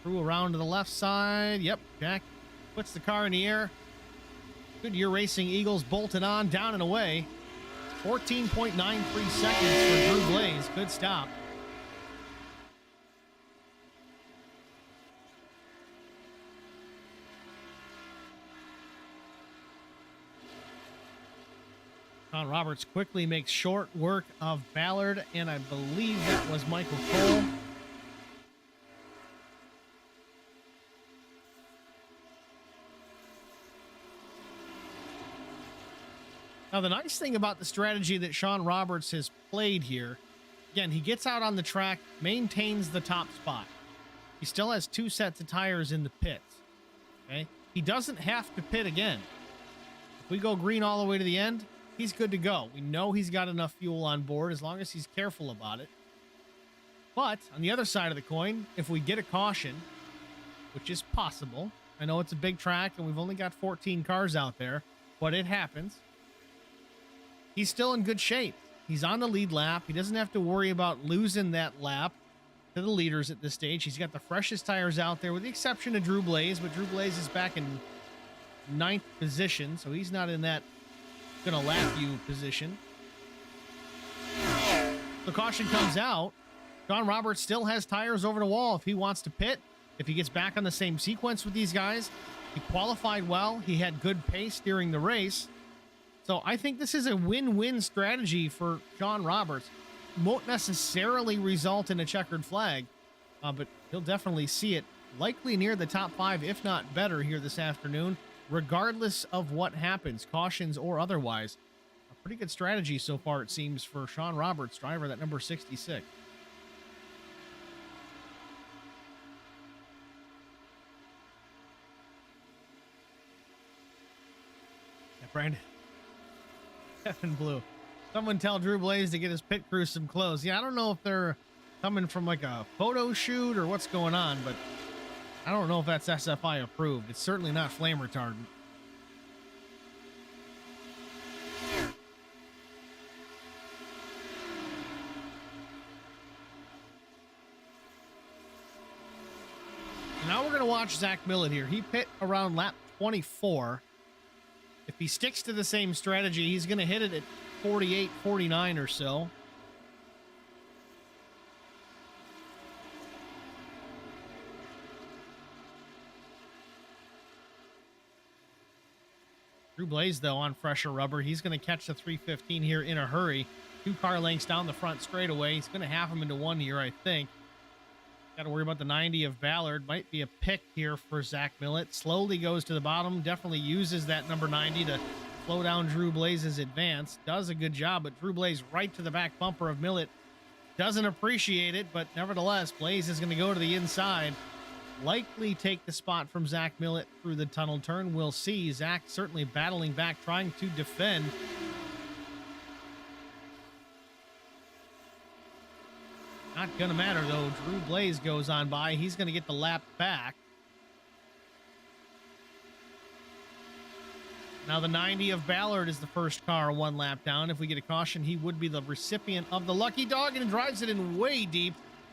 Drew around to the left side. Yep, Jack puts the car in the air. Goodyear Racing Eagles bolted on, down and away. 14.93 seconds for Drew Blaze. Good stop. Sean Roberts quickly makes short work of Ballard, and I believe that was Michael Cole. Now, the nice thing about the strategy that Sean Roberts has played here, again, he gets out on the track, maintains the top spot. He still has 2 sets of tires in the pits. Okay? He doesn't have to pit again. If we go green all the way to the end, he's good to go. We know he's got enough fuel on board as long as he's careful about it. But on the other side of the coin, if we get a caution, which is possible, I know it's a big track and we've only got 14 cars out there, but it happens. He's still in good shape. He's on the lead lap. He doesn't have to worry about losing that lap to the leaders at this stage. He's got the freshest tires out there with the exception of Drew Blaze, but Drew Blaze is back in 9th position, so he's not in that gonna lap you position. The caution comes out. Sean Roberts still has tires over the wall if he wants to pit. If he gets back on the same sequence with these guys, he qualified well. He had good pace during the race. So I think this is a win-win strategy for Sean Roberts. Won't necessarily result in a checkered flag, but he'll definitely see it likely near the top 5, if not better, here this afternoon, regardless of what happens, cautions or otherwise. A pretty good strategy so far, it seems, for Sean Roberts, driver that number 66. Yeah, Brandon. Kevin Blue. Someone tell Drew Blaze to get his pit crew some clothes. Yeah, I don't know if they're coming from like a photo shoot or what's going on, but I don't know if that's SFI approved. It's certainly not flame retardant. Now we're going to watch Zach Millett here. He pit around lap 24. If he sticks to the same strategy, he's going to hit it at 48, 49 or so. Drew Blaze, though, on fresher rubber. He's going to catch the 315 here in a hurry. 2 car lengths down the front straightaway. He's going to half him into one here, I think. Got to worry about the 90 of Ballard. Might be a pick here for Zach Millett. Slowly goes to the bottom. Definitely uses that number 90 to slow down Drew Blaze's advance. Does a good job, but Drew Blaze right to the back bumper of Millett. Doesn't appreciate it, but nevertheless, Blaze is going to go to the inside. Likely take the spot from Zach Millett through the tunnel turn. We'll see. Zach certainly battling back, trying to defend. Not gonna matter though. Drew Blaze goes on by. He's gonna get the lap back. Now the 90 of Ballard is the first car 1 lap down. If we get a caution, he would be the recipient of the lucky dog and drives it in way deep.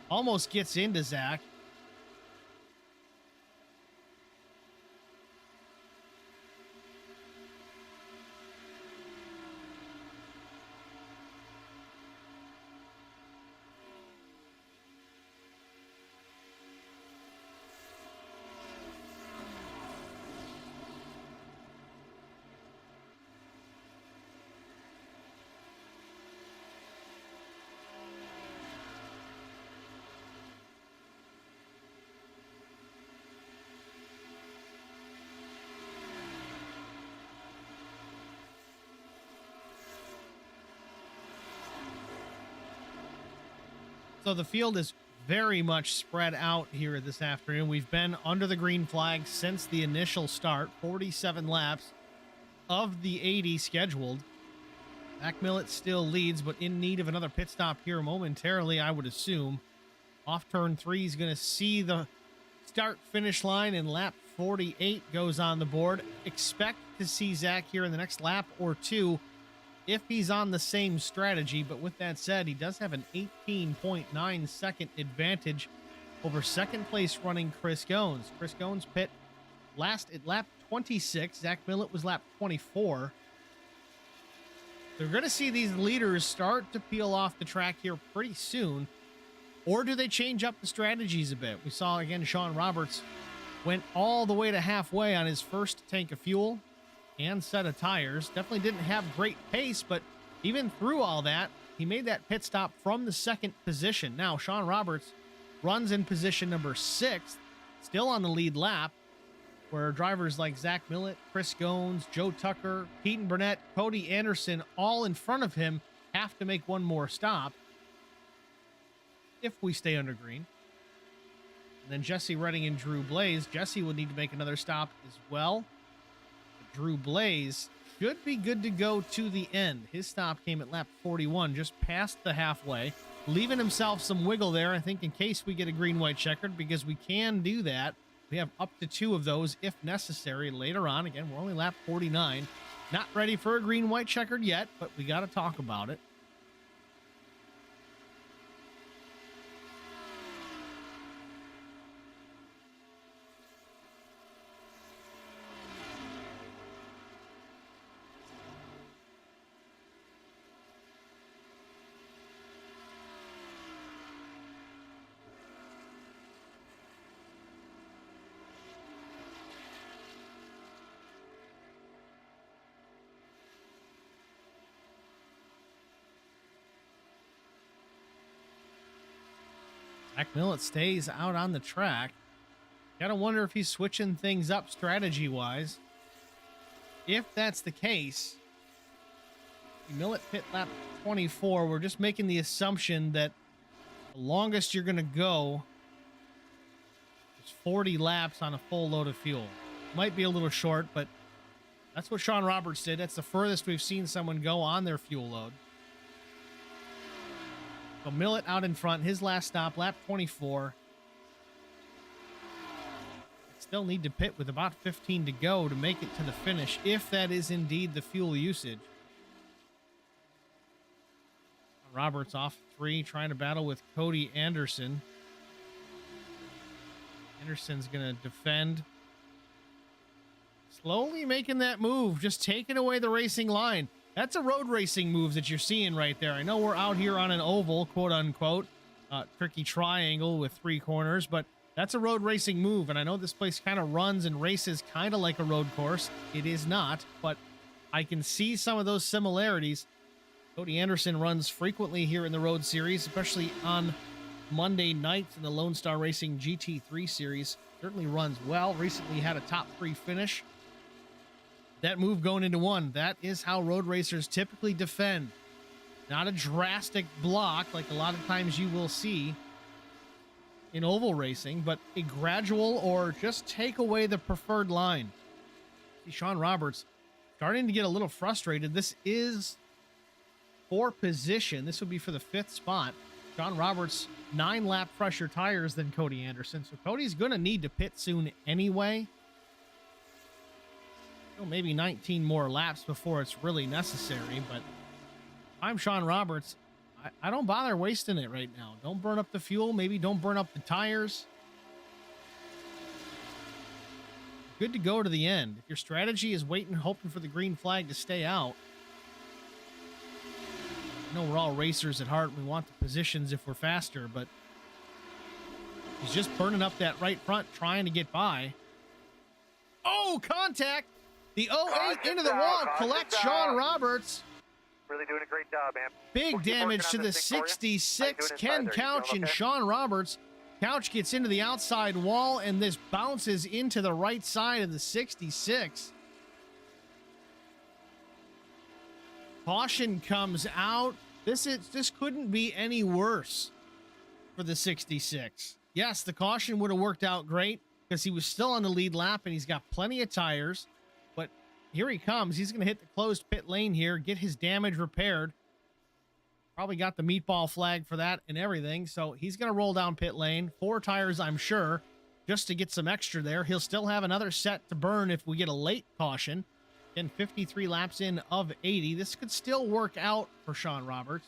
Almost gets into Zach. So the field is very much spread out here this afternoon. We've been under the green flag since the initial start, 47 laps of the 80 scheduled. Zach Millett still leads, but in need of another pit stop here momentarily, I would assume. Off turn 3 is going to see the start finish line, and lap 48 goes on the board. Expect to see Zach here in the next lap or two if he's on the same strategy. But with that said, he does have an 18.9 second advantage over second place running Chris Goins. Chris Goins pit last at lap 26. Zach Millett was lap 24. They're going to see these leaders start to peel off the track here pretty soon. Or do they change up the strategies a bit? We saw, again, Sean Roberts went all the way to halfway on his first tank of fuel and set of tires. Definitely didn't have great pace, but even through all that, he made that pit stop from the second position. Now, Sean Roberts runs in position number 6, still on the lead lap, where drivers like Zach Millett, Chris Goins, Joe Tucker, Keaton Burnett, Cody Anderson, all in front of him, have to make one more stop if we stay under green. And then Jesse Redding and Drew Blaze. Jesse would need to make another stop as well. Drew Blaze should be good to go to the end. His stop came at lap 41, just past the halfway, leaving himself some wiggle there, I think, in case we get a green-white checkered, because we can do that. We have up to 2 of those if necessary later on. Again, we're only lap 49. Not ready for a green-white checkered yet, but we got to talk about it. Zach Millett stays out on the track. Gotta wonder if he's switching things up strategy-wise. If that's the case, Millett pit lap 24. We're just making the assumption that the longest you're gonna go is 40 laps on a full load of fuel. Might be a little short, but that's what Sean Roberts did. That's the furthest we've seen someone go on their fuel load. So Millet out in front, his last stop, lap 24. Still need to pit with about 15 to go to make it to the finish, if that is indeed the fuel usage. Roberts off 3, trying to battle with Cody Anderson. Anderson's going to defend. Slowly making that move, just taking away the racing line. That's a road racing move that you're seeing right there. I know we're out here on an oval, quote unquote, tricky triangle with 3 corners, but that's a road racing move. And I know this place kind of runs and races kind of like a road course. It is not, but I can see some of those similarities. Cody Anderson runs frequently here in the Road Series, especially on Monday nights in the Lonestar Racing GT3 Series. Certainly runs well. Recently had a top 3 finish. That move going into 1, that is how road racers typically defend. Not a drastic block like a lot of times you will see in oval racing, but a gradual or just take away the preferred line. See Sean Roberts starting to get a little frustrated. This is for position. This would be for the 5th spot. Sean Roberts, 9 lap fresher tires than Cody Anderson. So Cody's going to need to pit soon anyway. Maybe 19 more laps before it's really necessary, but I'm Sean Roberts. I don't bother wasting it right now. Don't burn up the fuel. Maybe don't burn up the tires. Good to go to the end. If your strategy is waiting, hoping for the green flag to stay out. I know we're all racers at heart. We want the positions if we're faster, but he's just burning up that right front, trying to get by. Oh, contact! The 08 into the wall collects Sean Roberts. Really doing a great job, man. Big damage to the 66. Ken Couch and Sean Roberts. Couch gets into the outside wall, and this bounces into the right side of the 66. Caution comes out. This couldn't be any worse for the 66. Yes, the caution would have worked out great because he was still on the lead lap and he's got plenty of tires. But here he comes. He's going to hit the closed pit lane here, get his damage repaired. Probably got the meatball flag for that and everything. So he's going to roll down pit lane. 4 tires, I'm sure, just to get some extra there. He'll still have another set to burn if we get a late caution. Again, 53 laps in of 80. This could still work out for Sean Roberts.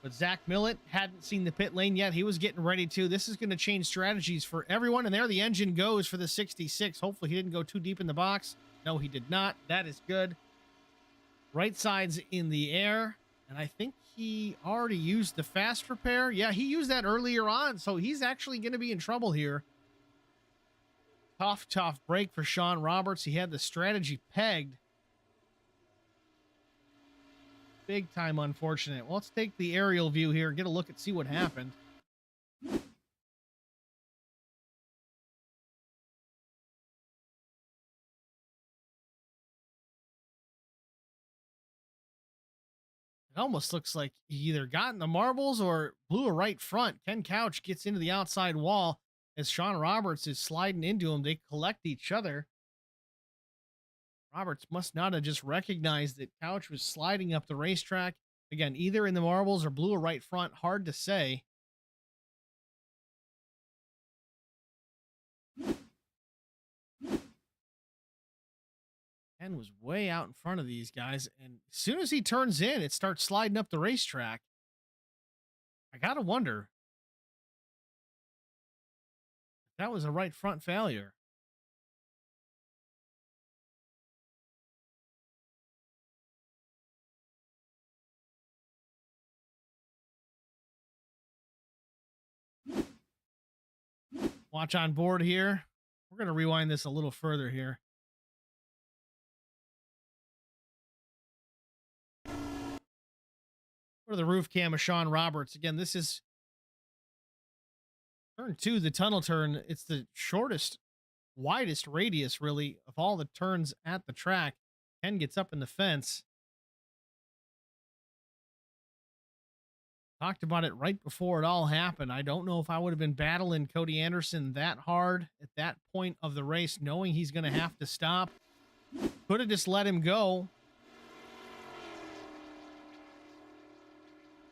But Zach Millet hadn't seen the pit lane yet. He was getting ready to. This is going to change strategies for everyone. And there the engine goes for the 66. Hopefully he didn't go too deep in the box. No, he did not. That is good. Right side's in the air. And I think he already used the fast repair. Yeah, he used that earlier on. So he's actually going to be in trouble here. Tough break for Sean Roberts. He had the strategy pegged. Big time unfortunate. Well, let's take the aerial view here, get a look and see what happened. It almost looks like he either got in the marbles or blew a right front. Ken Couch gets into the outside wall as Sean Roberts is sliding into him. They collect each other. Roberts must not have just recognized that Couch was sliding up the racetrack. Again, either in the marbles or blew a right front. Hard to say. Ken was way out in front of these guys. And as soon as he turns in, it starts sliding up the racetrack. I got to wonder if that was a right front failure. Watch on board here. We're going to rewind this a little further here. Go to the roof cam of Sean Roberts. Again, this is turn 2, the tunnel turn. It's the shortest, widest radius, really, of all the turns at the track. Ken gets up in the fence. Talked about it right before it all happened. I don't know if I would have been battling Cody Anderson that hard at that point of the race, knowing he's going to have to stop. Could have just let him go.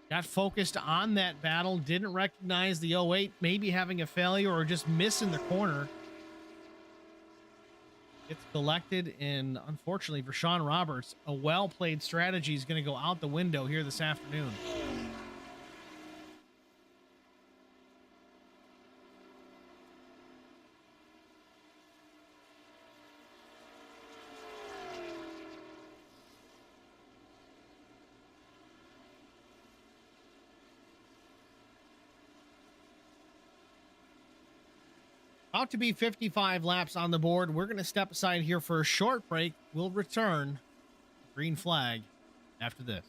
got focused on that battle, didn't recognize the 08, maybe having a failure or just missing the corner. It's collected, and unfortunately for Sean Roberts, a well-played strategy is going to go out the window here this afternoon. About to be 55 laps on the board. We're going to step aside here for a short break. We'll return. Green flag after this.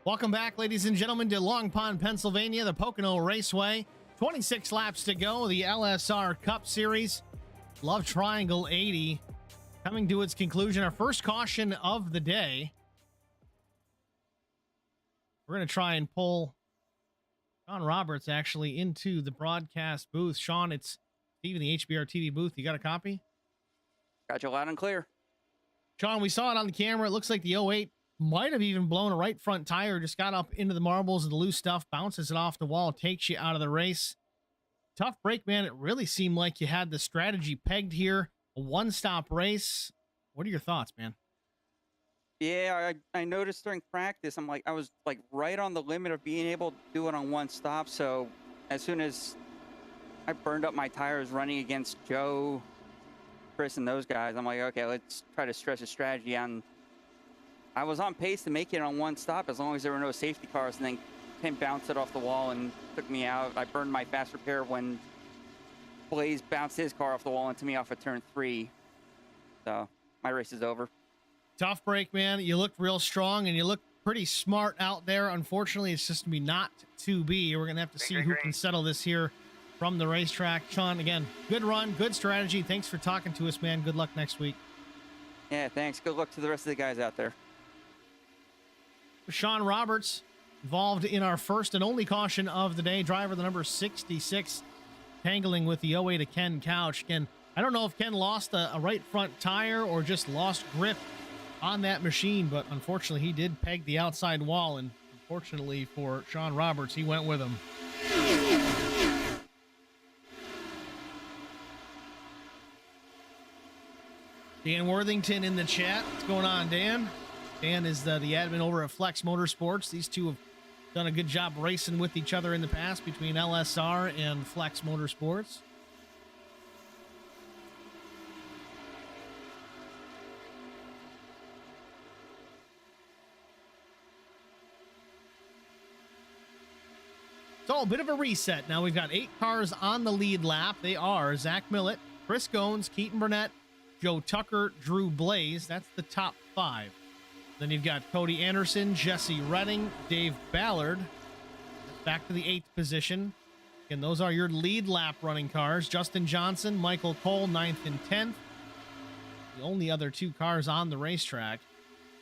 Welcome back, ladies and gentlemen, to Long Pond, Pennsylvania, the Pocono Raceway. 26 laps to go, the LSR Cup Series. Love Triangle 80 coming to its conclusion. Our first caution of the day. We're going to try and pull Sean Roberts actually into the broadcast booth. Sean, it's Steve in the HBR TV booth. You got a copy? Got you loud and clear. Sean, we saw it on the camera. It looks like the 08 might have even blown a right front tire, just got up into the marbles and the loose stuff, bounces it off the wall, takes you out of the race. Tough break, man. It really seemed like you had the strategy pegged here. A one-stop race. What are your thoughts, man? Yeah, I noticed during practice, I was like right on the limit of being able to do it on one stop. So as soon as I burned up my tires running against Joe, Chris, and those guys, I'm like, okay, let's try to stress a strategy on. I was on pace to make it on one stop as long as there were no safety cars, and then Tim bounced it off the wall and took me out. I burned my fast repair when Blaze bounced his car off the wall into me off of turn 3. So my race is over. Tough break, man. You looked real strong and you looked pretty smart out there. Unfortunately, it's just going to be not to be. We're going to have to see who can settle this here from the racetrack. Sean, again, good run, good strategy. Thanks for talking to us, man. Good luck next week. Yeah, thanks. Good luck to the rest of the guys out there. Sean Roberts involved in our first and only caution of the day. Driver the number 66, tangling with the 08 of Ken Couch. Ken, I don't know if Ken lost a right front tire or just lost grip on that machine, but unfortunately he did peg the outside wall, and unfortunately for Sean Roberts, he went with him. Dan Worthington in the chat. What's going on, Dan? Dan is the admin over at Flex Motorsports. These two have done a good job racing with each other in the past between LSR and Flex Motorsports. So a bit of a reset. Now we've got 8 cars on the lead lap. They are Zach Millett, Chris Goins, Keaton Burnett, Joe Tucker, Drew Blaze. That's the top 5. Then you've got Cody Anderson, Jesse Redding, Dave Ballard. Back to the 8th position. Again, those are your lead lap running cars. Justin Johnson, Michael Cole, 9th and 10th. The only other 2 cars on the racetrack.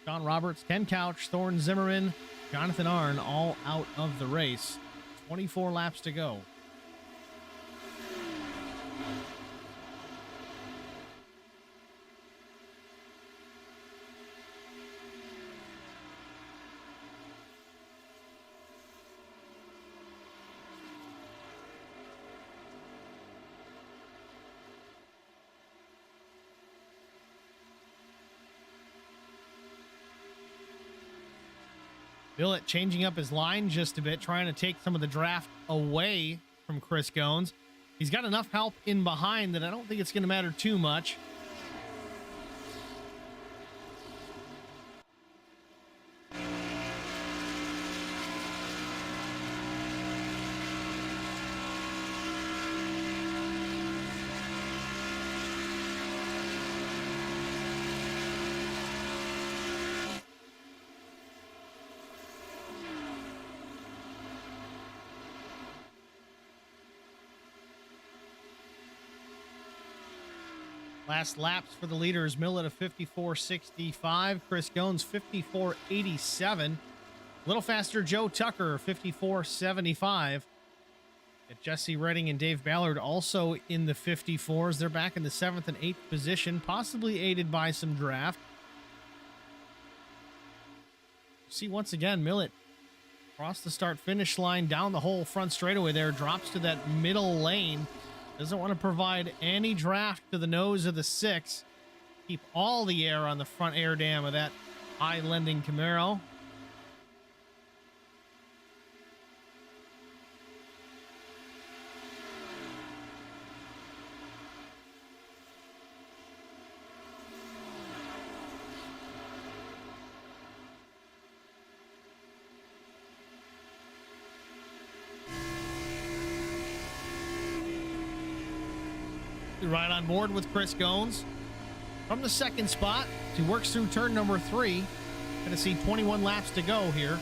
Sean Roberts, Ken Couch, Thorne Zimmerman, Jonathan Arnn, all out of the race. 24 laps to go. Millett changing up his line just a bit, trying to take some of the draft away from Chris Gones. He's got enough help in behind that I don't think it's going to matter too much. Last laps for the leaders, Millett of 54.65, Chris Gones 54.87. A little faster, Joe Tucker 54.75. Jesse Redding and Dave Ballard also in the 54s. They're back in the 7th and 8th position, possibly aided by some draft. See, once again, Millett across the start-finish line, down the whole front straightaway there, drops to that middle lane. Doesn't want to provide any draft to the nose of the 6. Keep all the air on the front air dam of that high-lending Camaro. Right on board with Chris Gones from the 2nd spot. He works through turn number 3. Going to see 21 laps to go here.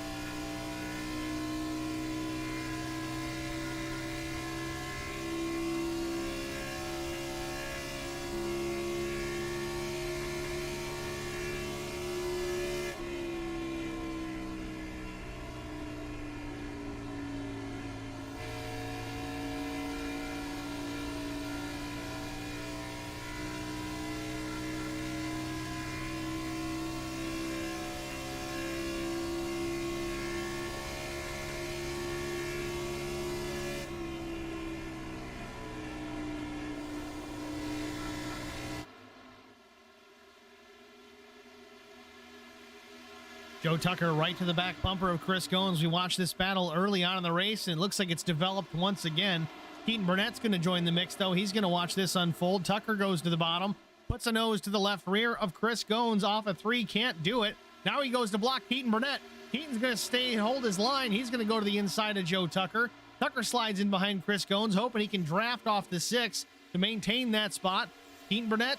Joe Tucker right to the back bumper of Chris Gones. We watched this battle early on in the race, and it looks like it's developed once again. Keaton Burnett's going to join the mix, though. He's going to watch this unfold. Tucker goes to the bottom, puts a nose to the left rear of Chris Gones off a 3. Can't do it. Now he goes to block Keaton Burnett. Keaton's going to stay and hold his line. He's going to go to the inside of Joe Tucker. Tucker slides in behind Chris Gones, hoping he can draft off the 6 to maintain that spot. Keaton Burnett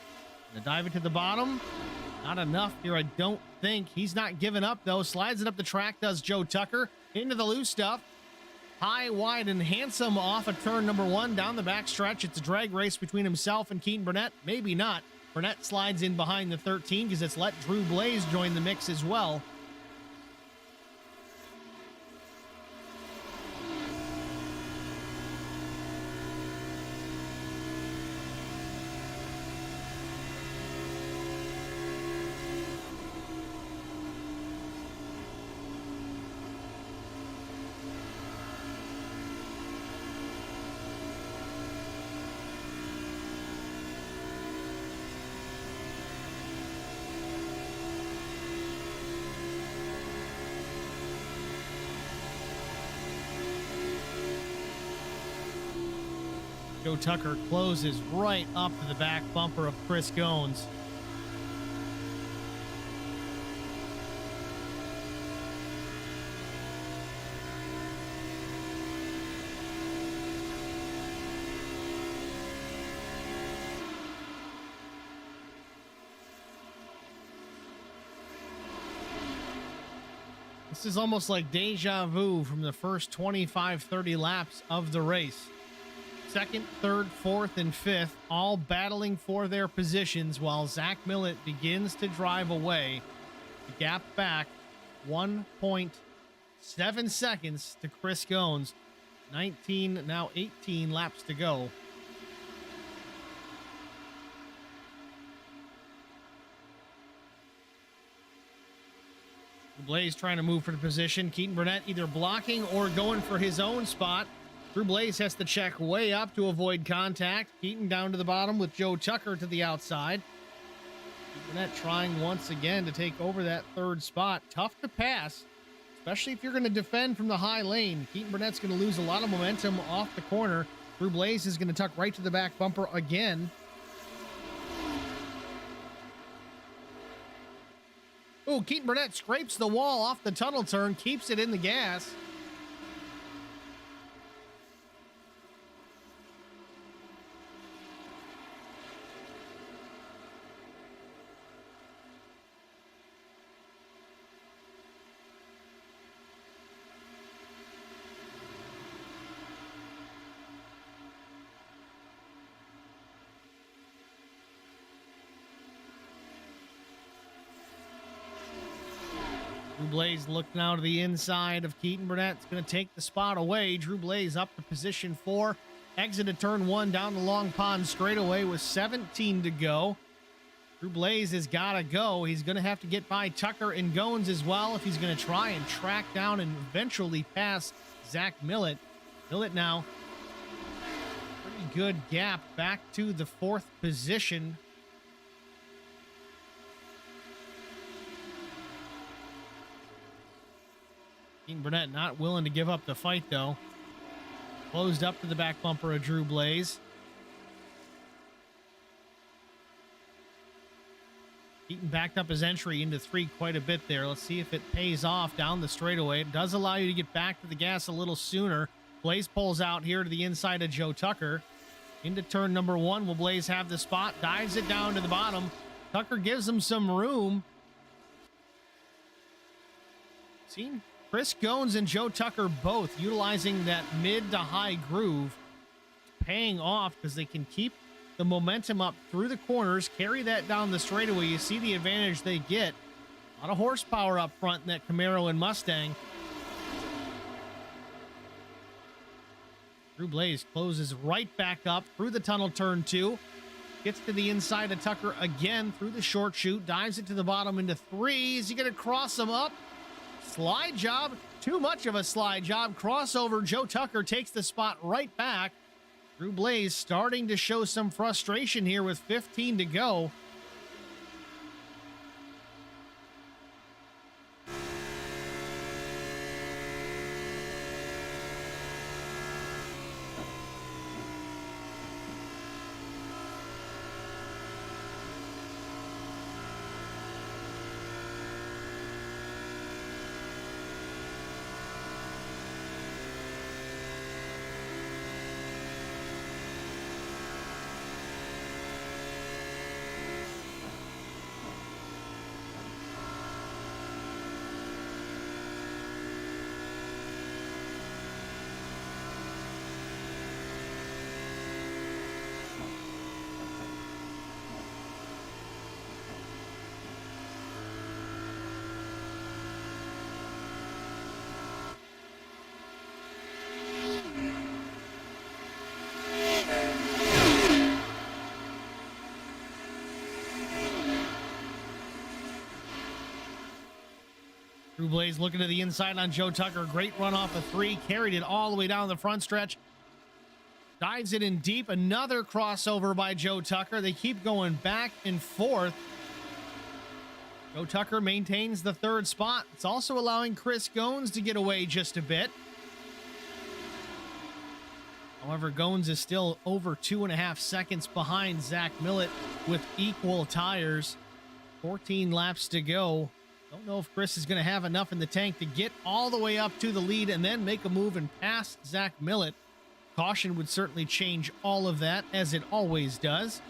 going to dive it to the bottom. Not enough here, I don't think. He's not giving up, though. Slides it up the track, does Joe Tucker. Into the loose stuff. High, wide, and handsome off of turn number 1. Down the back stretch. It's a drag race between himself and Keaton Burnett. Maybe not. Burnett slides in behind the 13 because it's let Drew Blaze join the mix as well. Joe Tucker closes right up to the back bumper of Chris Gones. This is almost like deja vu from the first 25-30 laps of the race. 2nd, 3rd, 4th, and 5th, all battling for their positions while Zach Millett begins to drive away. The gap back 1.7 seconds to Chris Gones. 19, now 18 laps to go. Blaze trying to move for the position. Keaton Burnett either blocking or going for his own spot. Drew Blaze has to check way up to avoid contact. Keaton down to the bottom with Joe Tucker to the outside. Burnett trying once again to take over that 3rd spot. Tough to pass, especially if you're going to defend from the high lane. Keaton Burnett's going to lose a lot of momentum off the corner. Drew Blaze is going to tuck right to the back bumper again. Oh, Keaton Burnett scrapes the wall off the tunnel turn, keeps it in the gas. Drew Blaze looking out to the inside of Keaton Burnett. It's going to take the spot away. Drew Blaze up to position 4. Exited turn 1 down the Long Pond straightaway with 17 to go. Drew Blaze has got to go. He's going to have to get by Tucker and Goins as well if he's going to try and track down and eventually pass Zach Millett. Millett now, pretty good gap back to the 4th position. Keaton Burnett not willing to give up the fight, though. Closed up to the back bumper of Drew Blaze. Keaton backed up his entry into 3 quite a bit there. Let's see if it pays off down the straightaway. It does allow you to get back to the gas a little sooner. Blaze pulls out here to the inside of Joe Tucker. Into turn number 1. Will Blaze have the spot? Dives it down to the bottom. Tucker gives him some room. Seen Chris Goins and Joe Tucker both utilizing that mid to high groove, paying off because they can keep the momentum up through the corners, carry that down the straightaway. You see the advantage they get. A lot of horsepower up front in that Camaro and Mustang. Drew Blaze closes right back up through the tunnel turn 2. Gets to the inside of Tucker again through the short chute. Dives it to the bottom into 3. Is he going to cross him up? Slide job, too much of a slide job. Crossover, Joe Tucker takes the spot right back. Drew Blaze starting to show some frustration here with 15 to go. Drew Blaze looking to the inside on Joe Tucker. Great run off of 3. Carried it all the way down the front stretch. Dives it in deep. Another crossover by Joe Tucker. They keep going back and forth. Joe Tucker maintains the 3rd spot. It's also allowing Chris Goins to get away just a bit. However, Goins is still over 2.5 seconds behind Zach Millett with equal tires. 14 laps to go. Don't know if Chris is going to have enough in the tank to get all the way up to the lead and then make a move and pass Zach Millett. Caution would certainly change all of that, as it always does.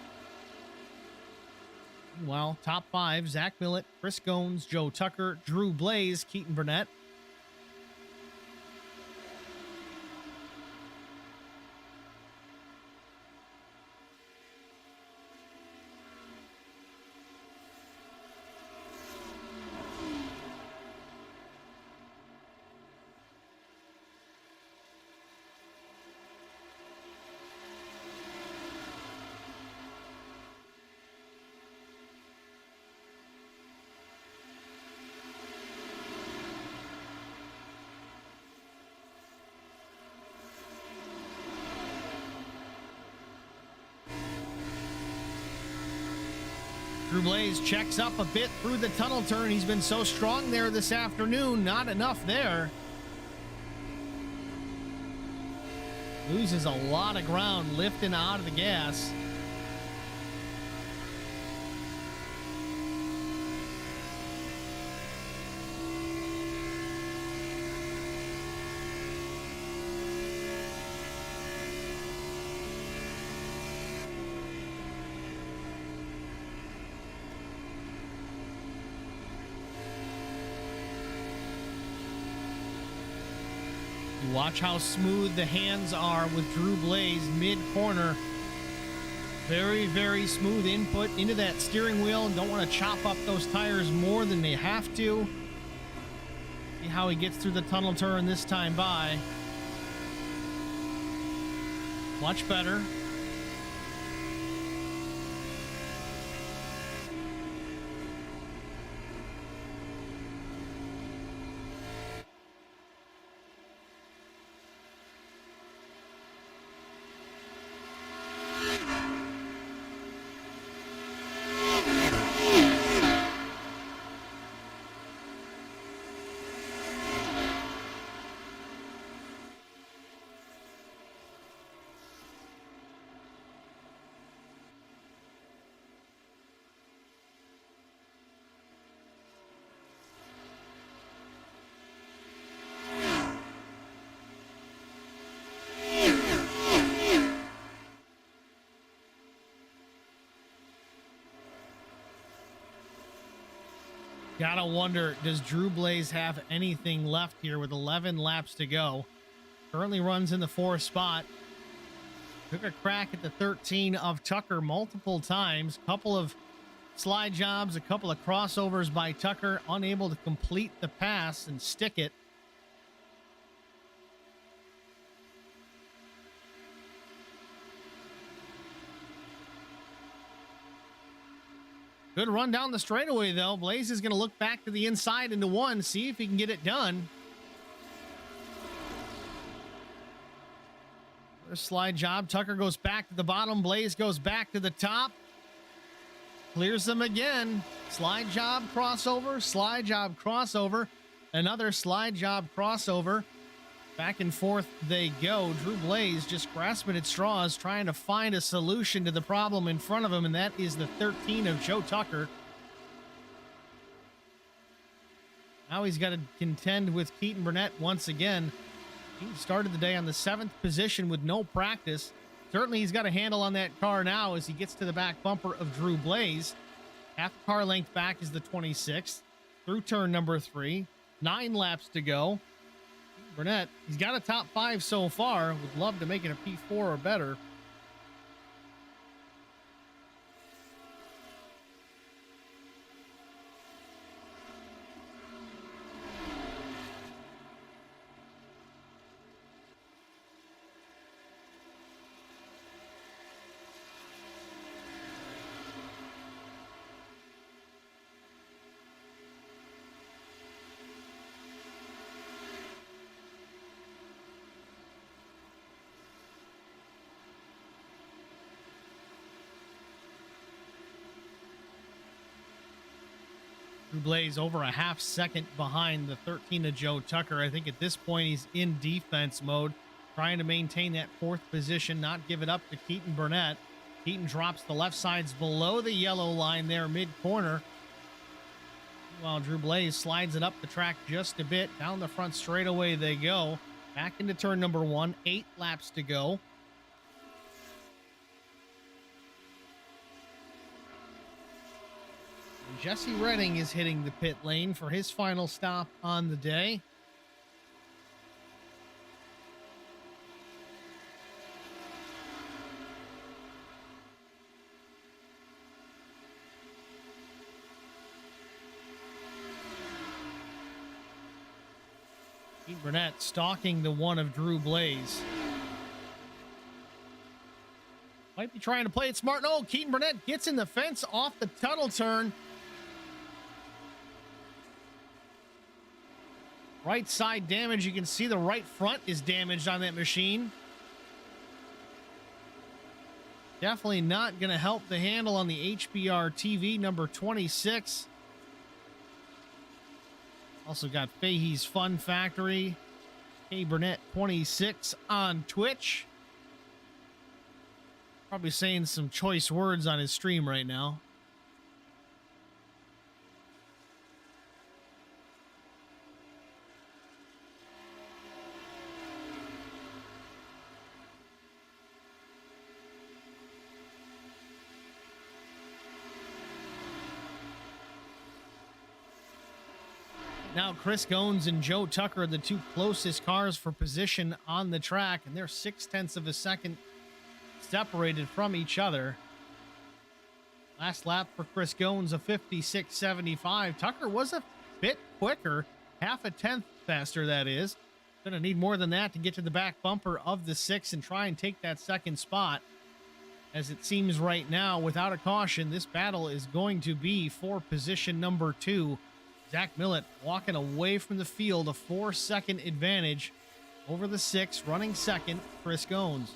Meanwhile, top 5, Zach Millett, Chris Goins, Joe Tucker, Drew Blaze, Keaton Burnett. Drew Blaze checks up a bit through the tunnel turn. He's been so strong there this afternoon. Not enough there. Loses a lot of ground lifting out of the gas. Watch how smooth the hands are with Drew Blaze mid-corner. Very, very smooth input into that steering wheel. Don't want to chop up those tires more than they have to. See how he gets through the tunnel turn this time by. Much better. Gotta wonder, does Drew Blaze have anything left here with 11 laps to go? Currently runs in the 4th spot. Took a crack at the 13 of Tucker multiple times. Couple of slide jobs, a couple of crossovers by Tucker, unable to complete the pass and stick it. Good run down the straightaway, though. Blaze is going to look back to the inside into one, see if he can get it done. First slide job. Tucker goes back to the bottom. Blaze goes back to the top. Clears them again. Slide job, crossover. Slide job, crossover. Another slide job, crossover. Back and forth they go. Drew Blaze just grasping at straws, trying to find a solution to the problem in front of him, and that is the 13 of Joe Tucker. Now he's got to contend with Keaton Burnett once again. He started the day on the 7th position with no practice. Certainly he's got a handle on that car now as he gets to the back bumper of Drew Blaze. Half the car length back is the 26th. Through turn number 3. 9 laps to go. Burnett, he's got a top 5 so far. Would love to make it a P4 or better. Drew Blaze over a half second behind the 13 of Joe Tucker. I think at this point he's in defense mode, trying to maintain that 4th position, not give it up to Keaton Burnett. Keaton drops the left sides below the yellow line there mid-corner. While Drew Blaze slides it up the track just a bit. Down the front straightaway they go. Back into turn number 1. 8 laps to go. Jesse Redding is hitting the pit lane for his final stop on the day. Keaton Burnett stalking the one of Drew Blaze. Might be trying to play it smart. No, Keaton Burnett gets in the fence off the tunnel turn. Right side damage. You can see the right front is damaged on that machine. Definitely not going to help the handle on the HBR TV number 26. Also got Fahey's Fun Factory, K Burnett 26 on Twitch. Probably saying some choice words on his stream right now. Now, Chris Goins and Joe Tucker are the two closest cars for position on the track, and they're 0.6 of a second separated from each other. Last lap for Chris Goins, a 56.75. Tucker was a bit quicker, half a tenth faster, that is. Going to need more than that to get to the back bumper of the 6 and try and take that second spot. As it seems right now, without a caution, this battle is going to be for position number 2. Zach Millett walking away from the field, a 4-second advantage over the 6, running second, Chris Goins.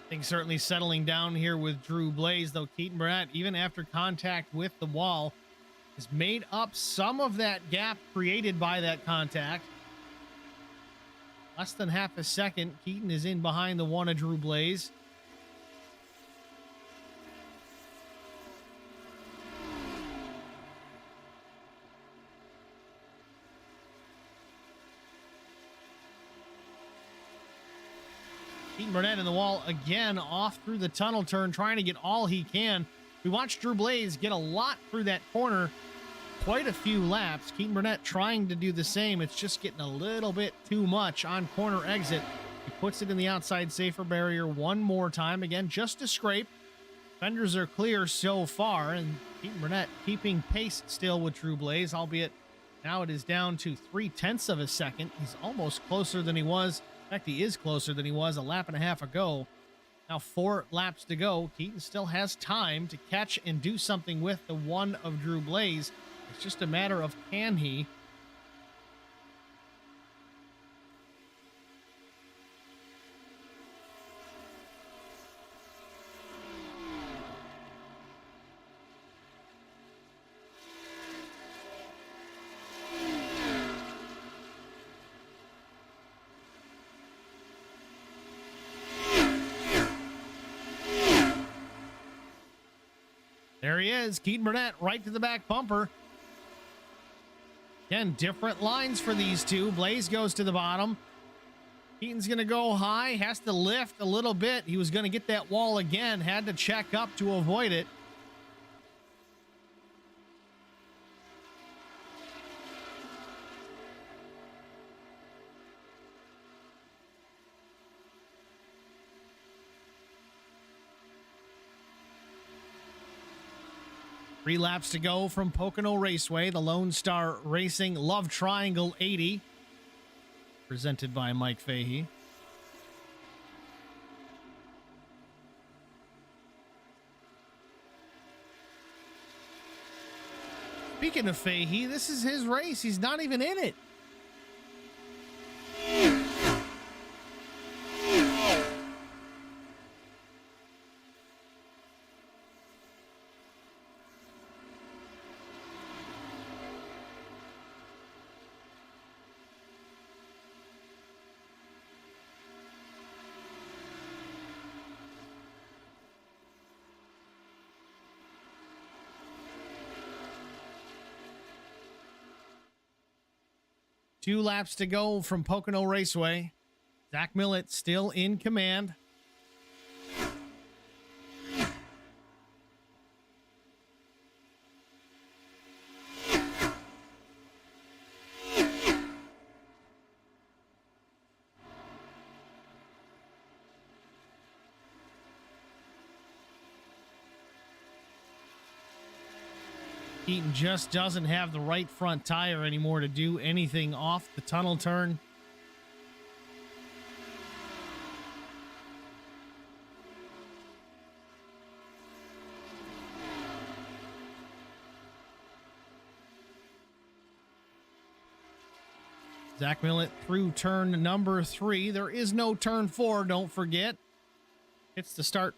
Things certainly settling down here with Drew Blaze, though Keaton Burnett, even after contact with the wall, has made up some of that gap created by that contact. Less than half a second. Keaton is in behind the one of Drew Blaze. Keaton Burnett in the wall again, off through the tunnel turn, trying to get all he can. We watched Drew Blaze get a lot through that corner, quite a few laps. Keaton Burnett trying to do the same. It's just getting a little bit too much on corner exit. He puts it in the outside safer barrier one more time. Again, just a scrape. Fenders are clear so far, and Keaton Burnett keeping pace still with Drew Blaze, albeit now it is down to 0.3 of a second. He's almost closer than he was. In fact, he is closer than he was a lap and a half ago. Now 4 laps to go. Keaton still has time to catch and do something with the one of Drew Blaze. It's just a matter of can he. There he is, Keaton Burnett right to the back bumper. Again, different lines for these two. Blaze goes to the bottom. Keaton's going to go high, has to lift a little bit. He was going to get that wall again, had to check up to avoid it. Three laps to go from Pocono Raceway, the Lonestar Racing Love Triangle 80, presented by Mike Fahey. Speaking of Fahey, this is his race. He's not even in it. Two laps to go from Pocono Raceway. Zach Millett still in command. Keaton just doesn't have the right front tire anymore to do anything off the tunnel turn. Zach Millett through turn number 3. There is no turn 4, don't forget. Hits the start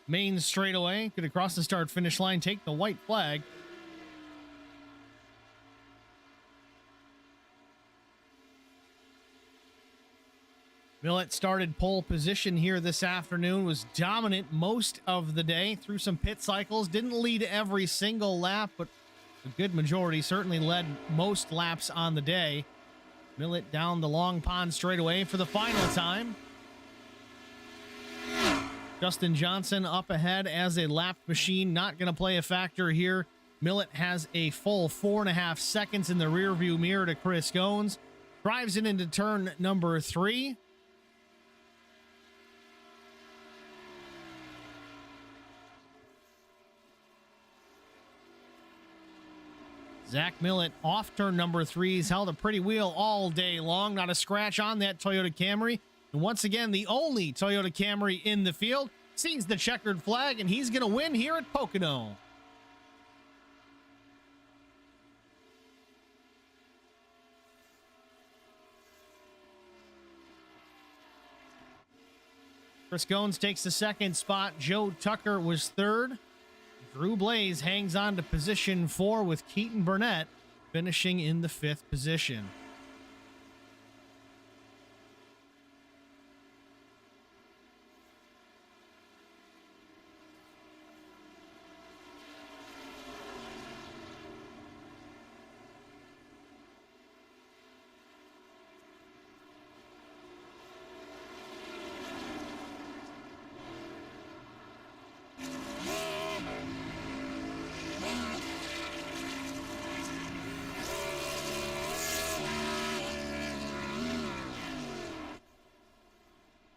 main straightaway. Could cross the start finish line, take the white flag. Millett started pole position here this afternoon, was dominant most of the day, through some pit cycles, didn't lead every single lap, but a good majority, certainly led most laps on the day. Millett down the long pond straightaway for the final time. Justin Johnson up ahead as a lap machine, not going to play a factor here. Millett has a full 4.5 seconds in the rearview mirror to Chris Goins. Drives it into turn number 3. Zach Millett off turn number 3. He's held a pretty wheel all day long. Not a scratch on that Toyota Camry. And once again, the only Toyota Camry in the field sees the checkered flag, and he's going to win here at Pocono. Chris Goins takes the second spot. Joe Tucker was third. Drew Blaze hangs on to position 4 with Keaton Burnett finishing in the 5th position.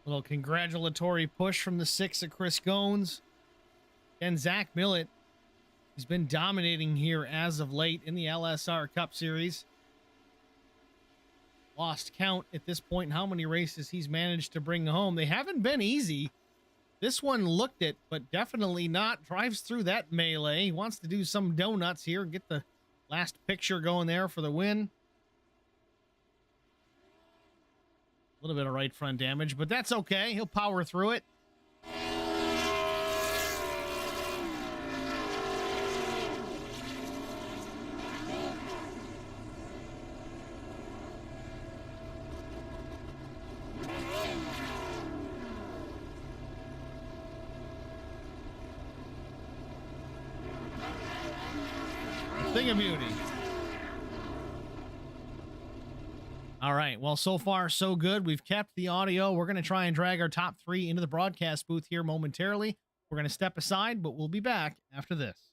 Little congratulatory push from the 6 of Chris Goins. And Zach Millett, he's been dominating here as of late in the LSR Cup Series. Lost count at this point how many races he's managed to bring home. They haven't been easy. This one looked it, but definitely not. Drives through that melee. He wants to do some donuts here and get the last picture going there for the win. A little bit of right front damage, but that's okay. He'll power through it. Thing of beauty. All right. Well, so far, so good. We've kept the audio. We're going to try and drag our top 3 into the broadcast booth here momentarily. We're going to step aside, but we'll be back after this.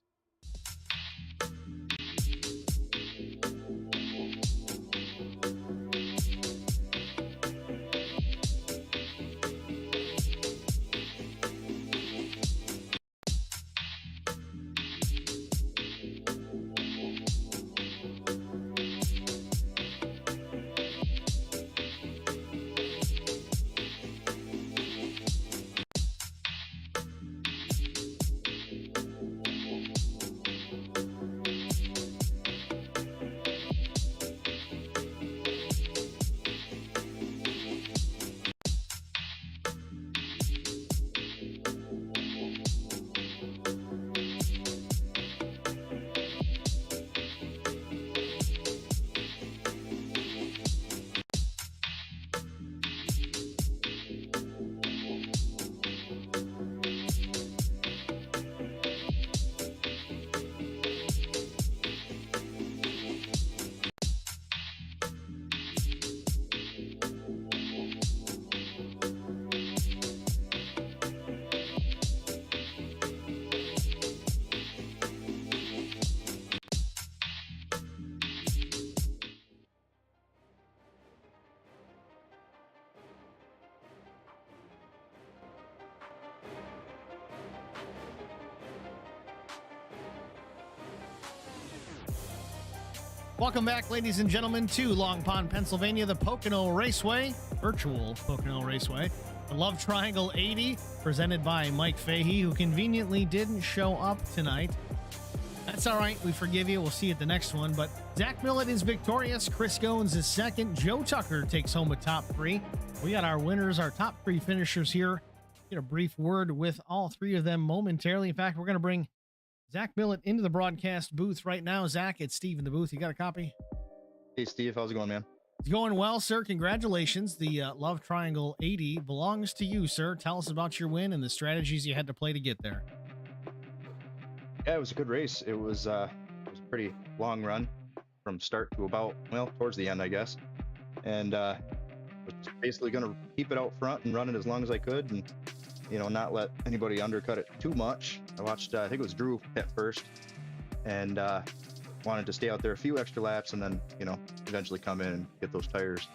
Welcome back, ladies and gentlemen, to Long Pond, Pennsylvania, the Pocono Raceway, virtual Pocono Raceway. The Love Triangle 80, presented by Mike Fahey, who conveniently didn't show up tonight. That's all right. We forgive you. We'll see you at the next one. But Zach Millett is victorious. Chris Goins is second. Joe Tucker takes home a top three. We got our winners, our top three finishers here. Get a brief word with all three of them momentarily. In fact, we're going to bring Zach Millett into the broadcast booth right now. Zach, it's Steve in the booth. You got a copy? Hey, Steve. How's it going, man? It's going well, sir. Congratulations. The Love Triangle 80 belongs to you, sir. Tell us about your win and the strategies you had to play to get there. Yeah, it was a good race. It was a pretty long run from start to about, well, towards the end, I guess. And was basically going to keep it out front and run it as long as I could and, you know, not let anybody undercut it too much. I watched, I think it was Drew hit first and wanted to stay out there a few extra laps and then, you know, eventually come in and get those tires.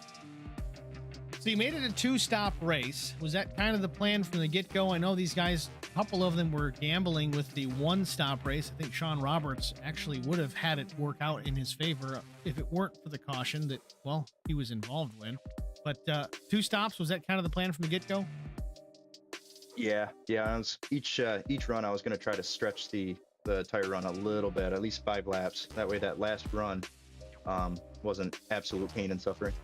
So you made it a two-stop race. Was that kind of the plan from the get-go? I know these guys, a couple of them were gambling with the one-stop race. I think Sean Roberts actually would have had it work out in his favor if it weren't for the caution that, well, he was involved in. But two stops, was that kind of the plan from the get-go? Yeah. I was, each run I was going to try to stretch the tire run a little bit, at least 5 laps. That way that last run wasn't absolute pain and suffering.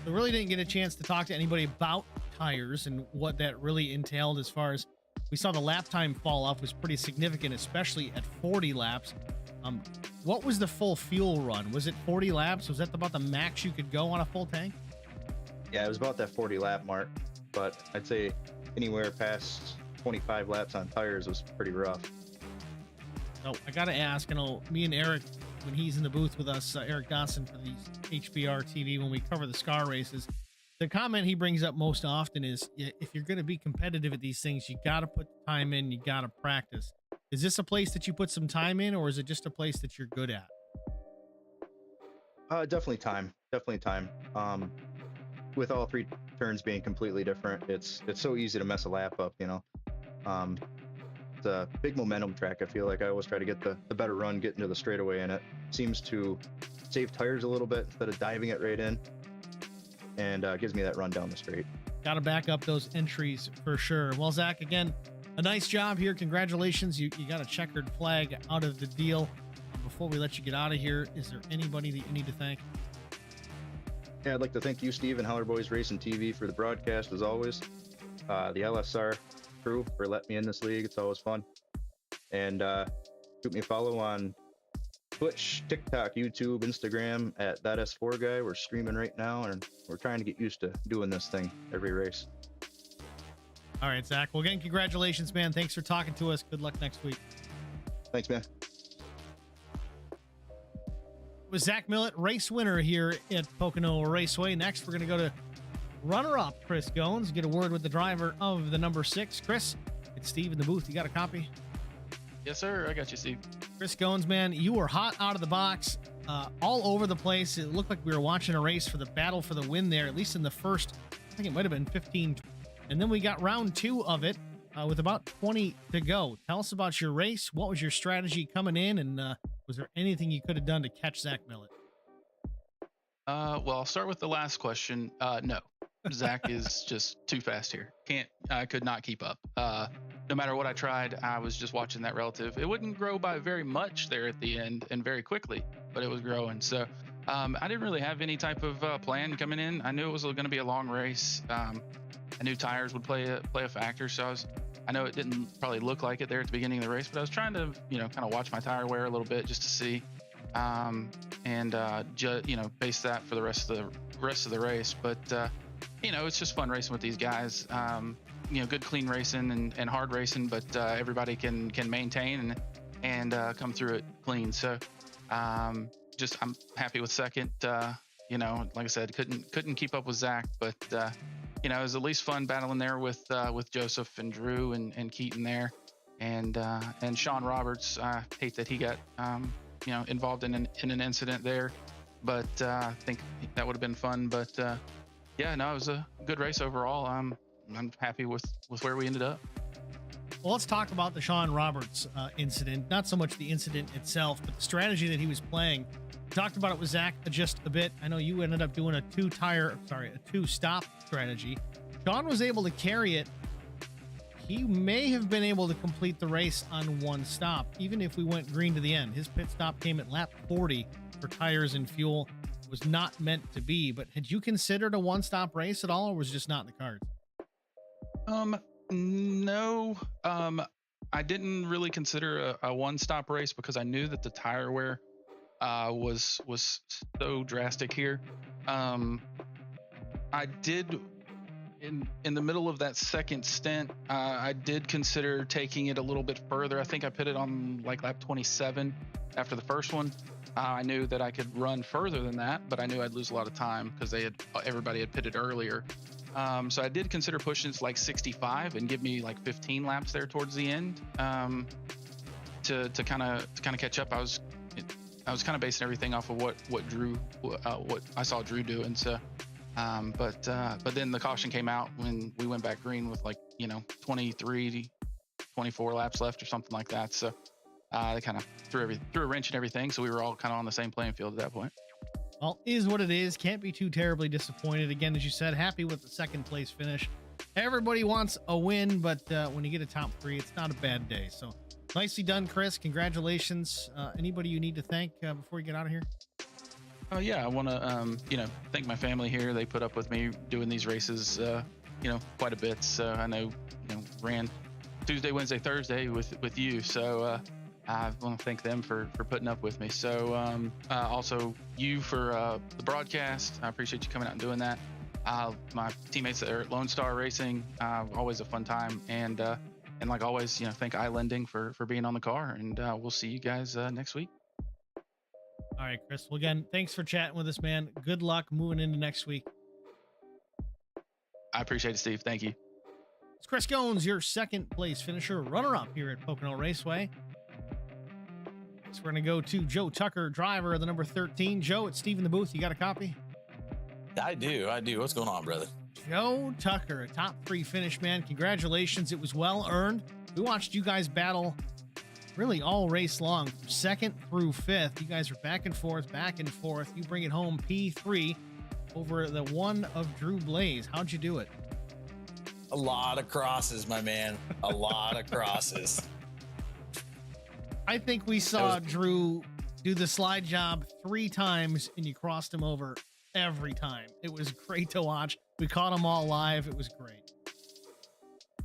I really didn't get a chance to talk to anybody about tires and what that really entailed. As far as we saw, the lap time fall off was pretty significant, especially at 40 laps. What was the full fuel run? Was it 40 laps? Was that about the max you could go on a full tank? Yeah, it was about that 40 lap mark, but I'd say anywhere past 25 laps on tires was pretty rough. So I got to ask, you know, me and Eric, when he's in the booth with us, Eric Dawson for the HBR TV, when we cover the SCAR races, the comment he brings up most often is, if you're going to be competitive at these things, you got to put time in, you got to practice. Is this a place that you put some time in, or is it just a place that you're good at? Definitely time. With all 3 turns being completely different, it's so easy to mess a lap up, you know. It's a big momentum track. I feel like I always try to get the better run, get into the straightaway, and it seems to save tires a little bit instead of diving it right in, and gives me that run down the straight. Got to back up those entries for sure. Well, Zach, again, a nice job here. Congratulations. You got a checkered flag out of the deal. Before we let you get out of here, is there anybody that you need to thank? Yeah, I'd like to thank you, Steve, and Howler Boys Racing TV for the broadcast, as always. The LSR crew for letting me in this league. It's always fun. And shoot me a follow on Twitch, TikTok, YouTube, Instagram at that S4 guy. We're streaming right now, and we're trying to get used to doing this thing every race. All right, Zach. Well, again, congratulations, man. Thanks for talking to us. Good luck next week. Thanks, man. Was Zach Millett, race winner here at Pocono Raceway. Next, we're going to go to runner-up Chris Goins, get a word with the driver of the number 6. Chris, it's Steve in the booth. You got a copy? Yes, sir. I got you, Steve. Chris Goins, man, you were hot out of the box, all over the place. It looked like we were watching a race for the battle for the win there, at least in the first, I think it might have been 15. And then we got round 2 of it with about 20 to go. Tell us about your race. What was your strategy coming in? And was there anything you could have done to catch Zach Millett? Well, I'll start with the last question. No, Zach is just too fast here. I could not keep up. No matter what I tried, I was just watching that relative. It wouldn't grow by very much there at the end and very quickly, but it was growing. So I didn't really have any type of plan coming in. I knew it was going to be a long race. I knew tires would play a factor. So I know it didn't probably look like it there at the beginning of the race, but I was trying to, kind of watch my tire wear a little bit just to see, and base that for the rest of the race. But it's just fun racing with these guys. Good clean racing and hard racing, but everybody can maintain and come through it clean. So I'm happy with second. Like I said, couldn't keep up with Zach, but it was at least fun battling there with Joseph and Drew and Keaton there, and Sean Roberts. I hate that he got involved in an incident there, but I think that would have been fun. But it was a good race overall. I'm happy with where we ended up. Well, let's talk about the Sean Roberts incident. Not so much the incident itself, but the strategy that he was playing. We talked about it with Zach just a bit. I know you ended up doing a two-stop strategy. Sean was able to carry it. He may have been able to complete the race on one stop, even if we went green to the end. His pit stop came at lap 40 for tires and fuel. It was not meant to be, but had you considered a one-stop race at all, or was it just not in the cards? No. I didn't really consider a one-stop race because I knew that the tire wear was so drastic here. I did in the middle of that second stint, I did consider taking it a little bit further. I think I put it on like lap 27 after the first one. I knew that I could run further than that, but I knew I'd lose a lot of time because everybody had pitted earlier. So I did consider pushing it to like 65 and give me like 15 laps there towards the end to kind of catch up. I was kind of basing everything off of what I saw Drew doing. So, but then the caution came out when we went back green with 23, 24 laps left or something like that. So they kind of threw a wrench in everything. So we were all kind of on the same playing field at that point. Well, is what it is. Can't be too terribly disappointed. Again, as you said, happy with the second place finish. Everybody wants a win, but when you get a top 3, it's not a bad day. So nicely done, Chris. Congratulations. Anybody you need to thank before you get out of here? Yeah, I want to, thank my family here. They put up with me doing these races, quite a bit. So I know, ran Tuesday, Wednesday, Thursday with you. So I want to thank them for putting up with me. So also you for the broadcast. I appreciate you coming out and doing that. My teammates that are at Lonestar Racing, always a fun time. And like always, thank iLending for being on the car. And we'll see you guys next week. All right, Chris. Well, again, thanks for chatting with us, man. Good luck moving into next week. I appreciate it, Steve. Thank you. It's Chris Goins, your second place finisher, runner-up here at Pocono Raceway. So we're going to go to Joe Tucker, driver of the number 13. Joe, it's Steve in the booth. You got a copy? I do. What's going on, brother? Joe Tucker, a top 3 finish, man. Congratulations. It was well earned. We watched you guys battle really all race long, from 2nd through 5th. You guys are back and forth. You bring it home P3 over the one of Drew Blaze. How'd you do it? A lot of crosses, my man. A lot of crosses. I think we saw Drew do the slide job 3 times, and you crossed him over every time. It was great to watch. We caught them all live. It was great.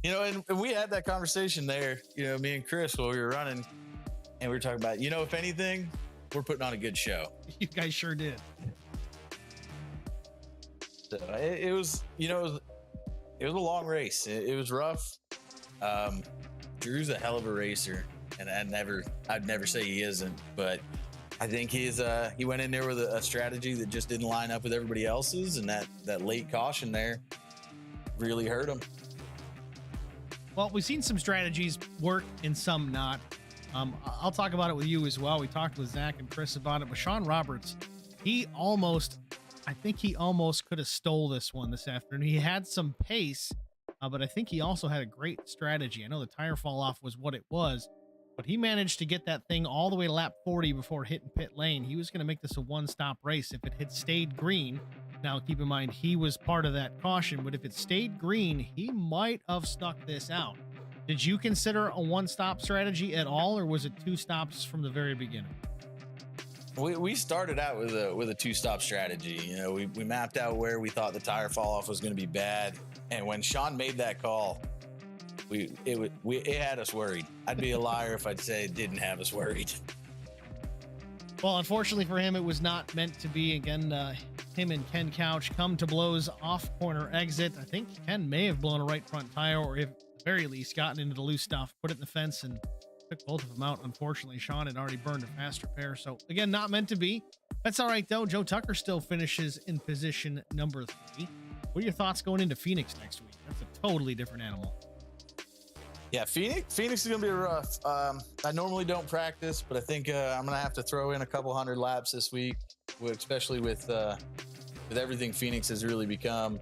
And we had that conversation there, me and Chris, while we were running, and we were talking about, if anything, we're putting on a good show. You guys sure did. So it was a long race. It was rough. Drew's a hell of a racer, and I'd never say he isn't, but I think he went in there with a strategy that just didn't line up with everybody else's, and that late caution there really hurt him. Well, we've seen some strategies work and some not. I'll talk about it with you as well. We talked with Zach and Chris about it, but Sean Roberts, I think he almost could have stole this one this afternoon. He had some pace, but I think he also had a great strategy. I know the tire fall off was what it was, but he managed to get that thing all the way to lap 40 before hitting pit lane. He was going to make this a one-stop race if it had stayed green. Now, keep in mind, he was part of that caution, but if it stayed green, he might have stuck this out. Did you consider a one-stop strategy at all, or was it 2 stops from the very beginning? We started out with a 2-stop strategy. We mapped out where we thought the tire fall off was going to be bad, and when Sean made that call, it had us worried. I'd be a liar if I'd say it didn't have us worried. Well, unfortunately for him, it was not meant to be. Again, him and Ken Couch come to blows off corner exit. I think Ken may have blown a right front tire, or if, at the very least, gotten into the loose stuff, put it in the fence, and took both of them out. Unfortunately, Sean had already burned a faster pair. So, again, not meant to be. That's all right, though. Joe Tucker still finishes in position number 3. What are your thoughts going into Phoenix next week? That's a totally different animal. Yeah, Phoenix is going to be rough. I normally don't practice, but I think I'm going to have to throw in a couple hundred laps this week, especially with everything Phoenix has really become.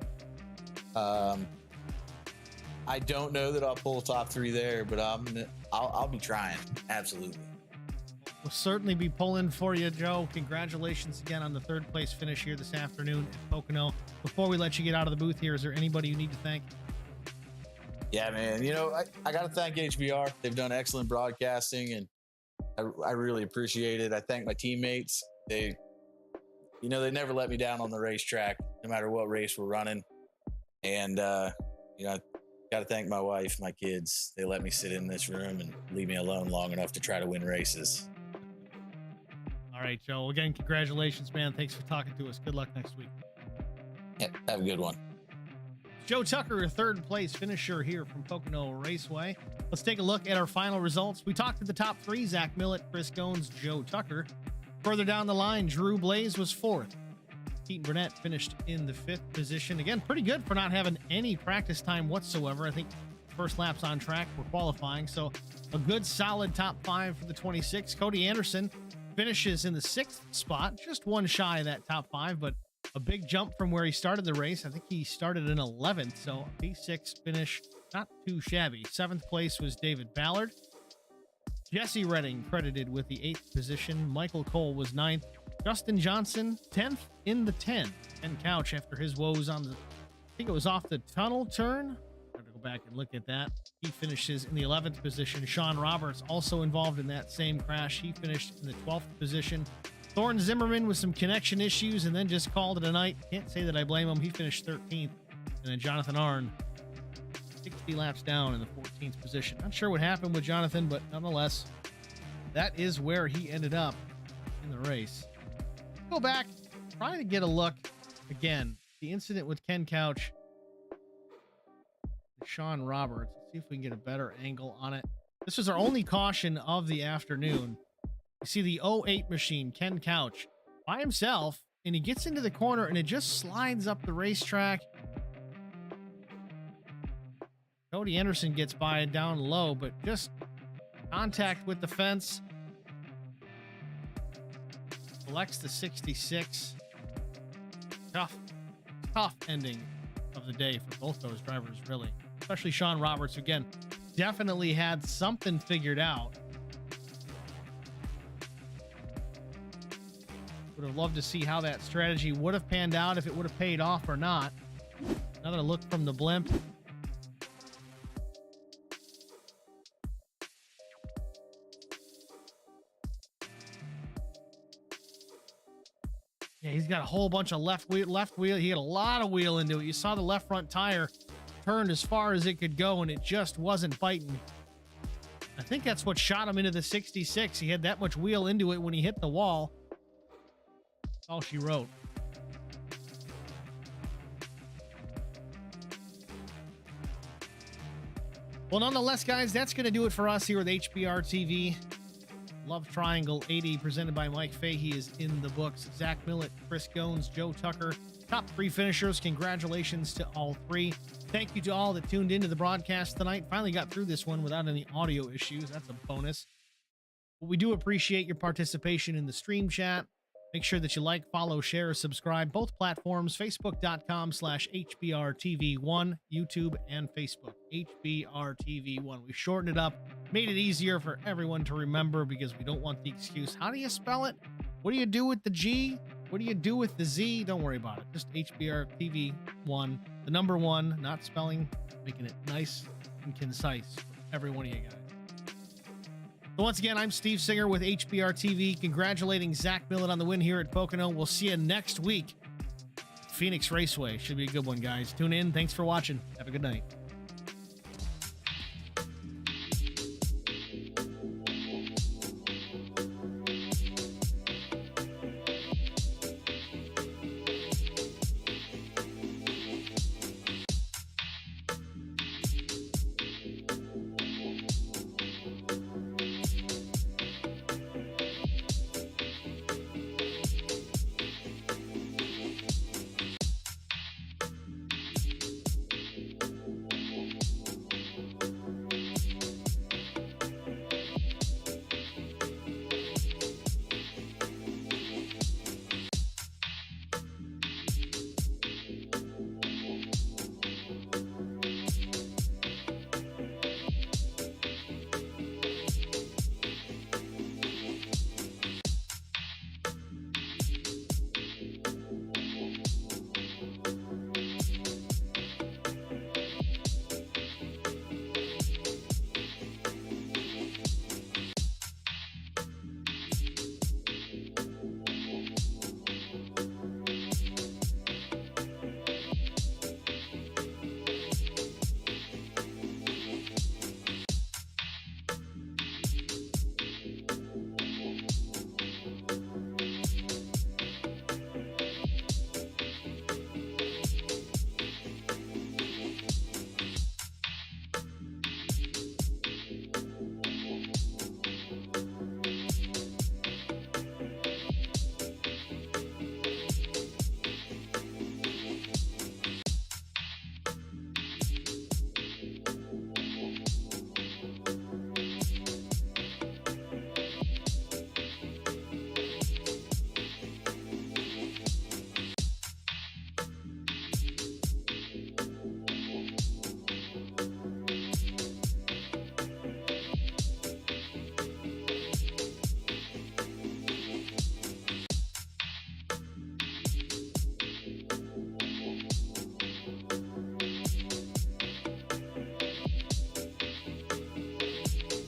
I don't know that I'll pull top 3 there, but I'll be trying. Absolutely. We'll certainly be pulling for you, Joe. Congratulations again on the 3rd place finish here this afternoon at Pocono. Before we let you get out of the booth here, is there anybody you need to thank? Yeah, man. You know, I got to thank HBR. They've done excellent broadcasting, and I really appreciate it. I thank my teammates. They never let me down on the racetrack, no matter what race we're running. And, I got to thank my wife, my kids. They let me sit in this room and leave me alone long enough to try to win races. All right, Joe. Again, congratulations, man. Thanks for talking to us. Good luck next week. Yeah, have a good one. Joe Tucker, 3rd place finisher here from Pocono Raceway. Let's take a look at our final results. We talked to the top 3, Zach Millett, Chris Goins, Joe Tucker. Further down the line, Drew Blaze was 4th. Keaton Burnett finished in the 5th position. Again, pretty good for not having any practice time whatsoever. I think first laps on track were qualifying, so a good solid top 5 for the 26. Cody Anderson finishes in the 6th spot, just one shy of that top 5, but a big jump from where he started the race. I think he started in 11th, so a P6 finish, not too shabby. 7th place was David Ballard. Jesse Redding credited with the 8th position. Michael Cole was 9th. Justin Johnson, 10th in the 10. Ken Couch, after his woes on the, I think it was off the tunnel turn. I'm going to go back and look at that. He finishes in the 11th position. Sean Roberts, also involved in that same crash. He finished in the 12th position. Thorne Zimmerman with some connection issues and then just called it a night. Can't say that I blame him. He finished 13th. And then Jonathan Arn, 60 laps down in the 14th position. Not sure what happened with Jonathan, but nonetheless, that is where he ended up in the race. Go back, try to get a look again. The incident with Ken Couch, Sean Roberts. Let's see if we can get a better angle on it. This was our only caution of the afternoon. You see the 08 machine, Ken Couch, by himself, and he gets into the corner and it just slides up the racetrack. Cody Anderson gets by it down low, but just contact with the fence. Selects the 66. Tough ending of the day for both those drivers, really. Especially Sean Roberts, who, again, definitely had something figured out. Would have loved to see how that strategy would have panned out, if it would have paid off or not. Another look from the blimp. Yeah, he's got a whole bunch of left wheel. He had a lot of wheel into it. You saw the left front tire turned as far as it could go, and it just wasn't biting. I think that's what shot him into the 66. He had that much wheel into it when he hit the wall. That's all she wrote. Well, nonetheless, guys, that's going to do it for us here with HBR TV. Love Triangle 80, presented by Mike Fahey, is in the books. Zach Millett, Chris Goins, Joe Tucker, top 3 finishers. Congratulations to all 3. Thank you to all that tuned into the broadcast tonight. Finally got through this one without any audio issues. That's a bonus. But we do appreciate your participation in the stream chat. Make sure that you like, follow, share, subscribe, both platforms, facebook.com/HBRTV1, YouTube and Facebook, HBRTV1. We shortened it up, made it easier for everyone to remember because we don't want the excuse. How do you spell it? What do you do with the G? What do you do with the Z? Don't worry about it. Just HBRTV1, the number 1, not spelling, making it nice and concise for every one of you guys. So once again, I'm Steve Singer with HBR TV, congratulating Zach Millett on the win here at Pocono. We'll see you next week. Phoenix Raceway should be a good one, guys. Tune in. Thanks for watching. Have a good night.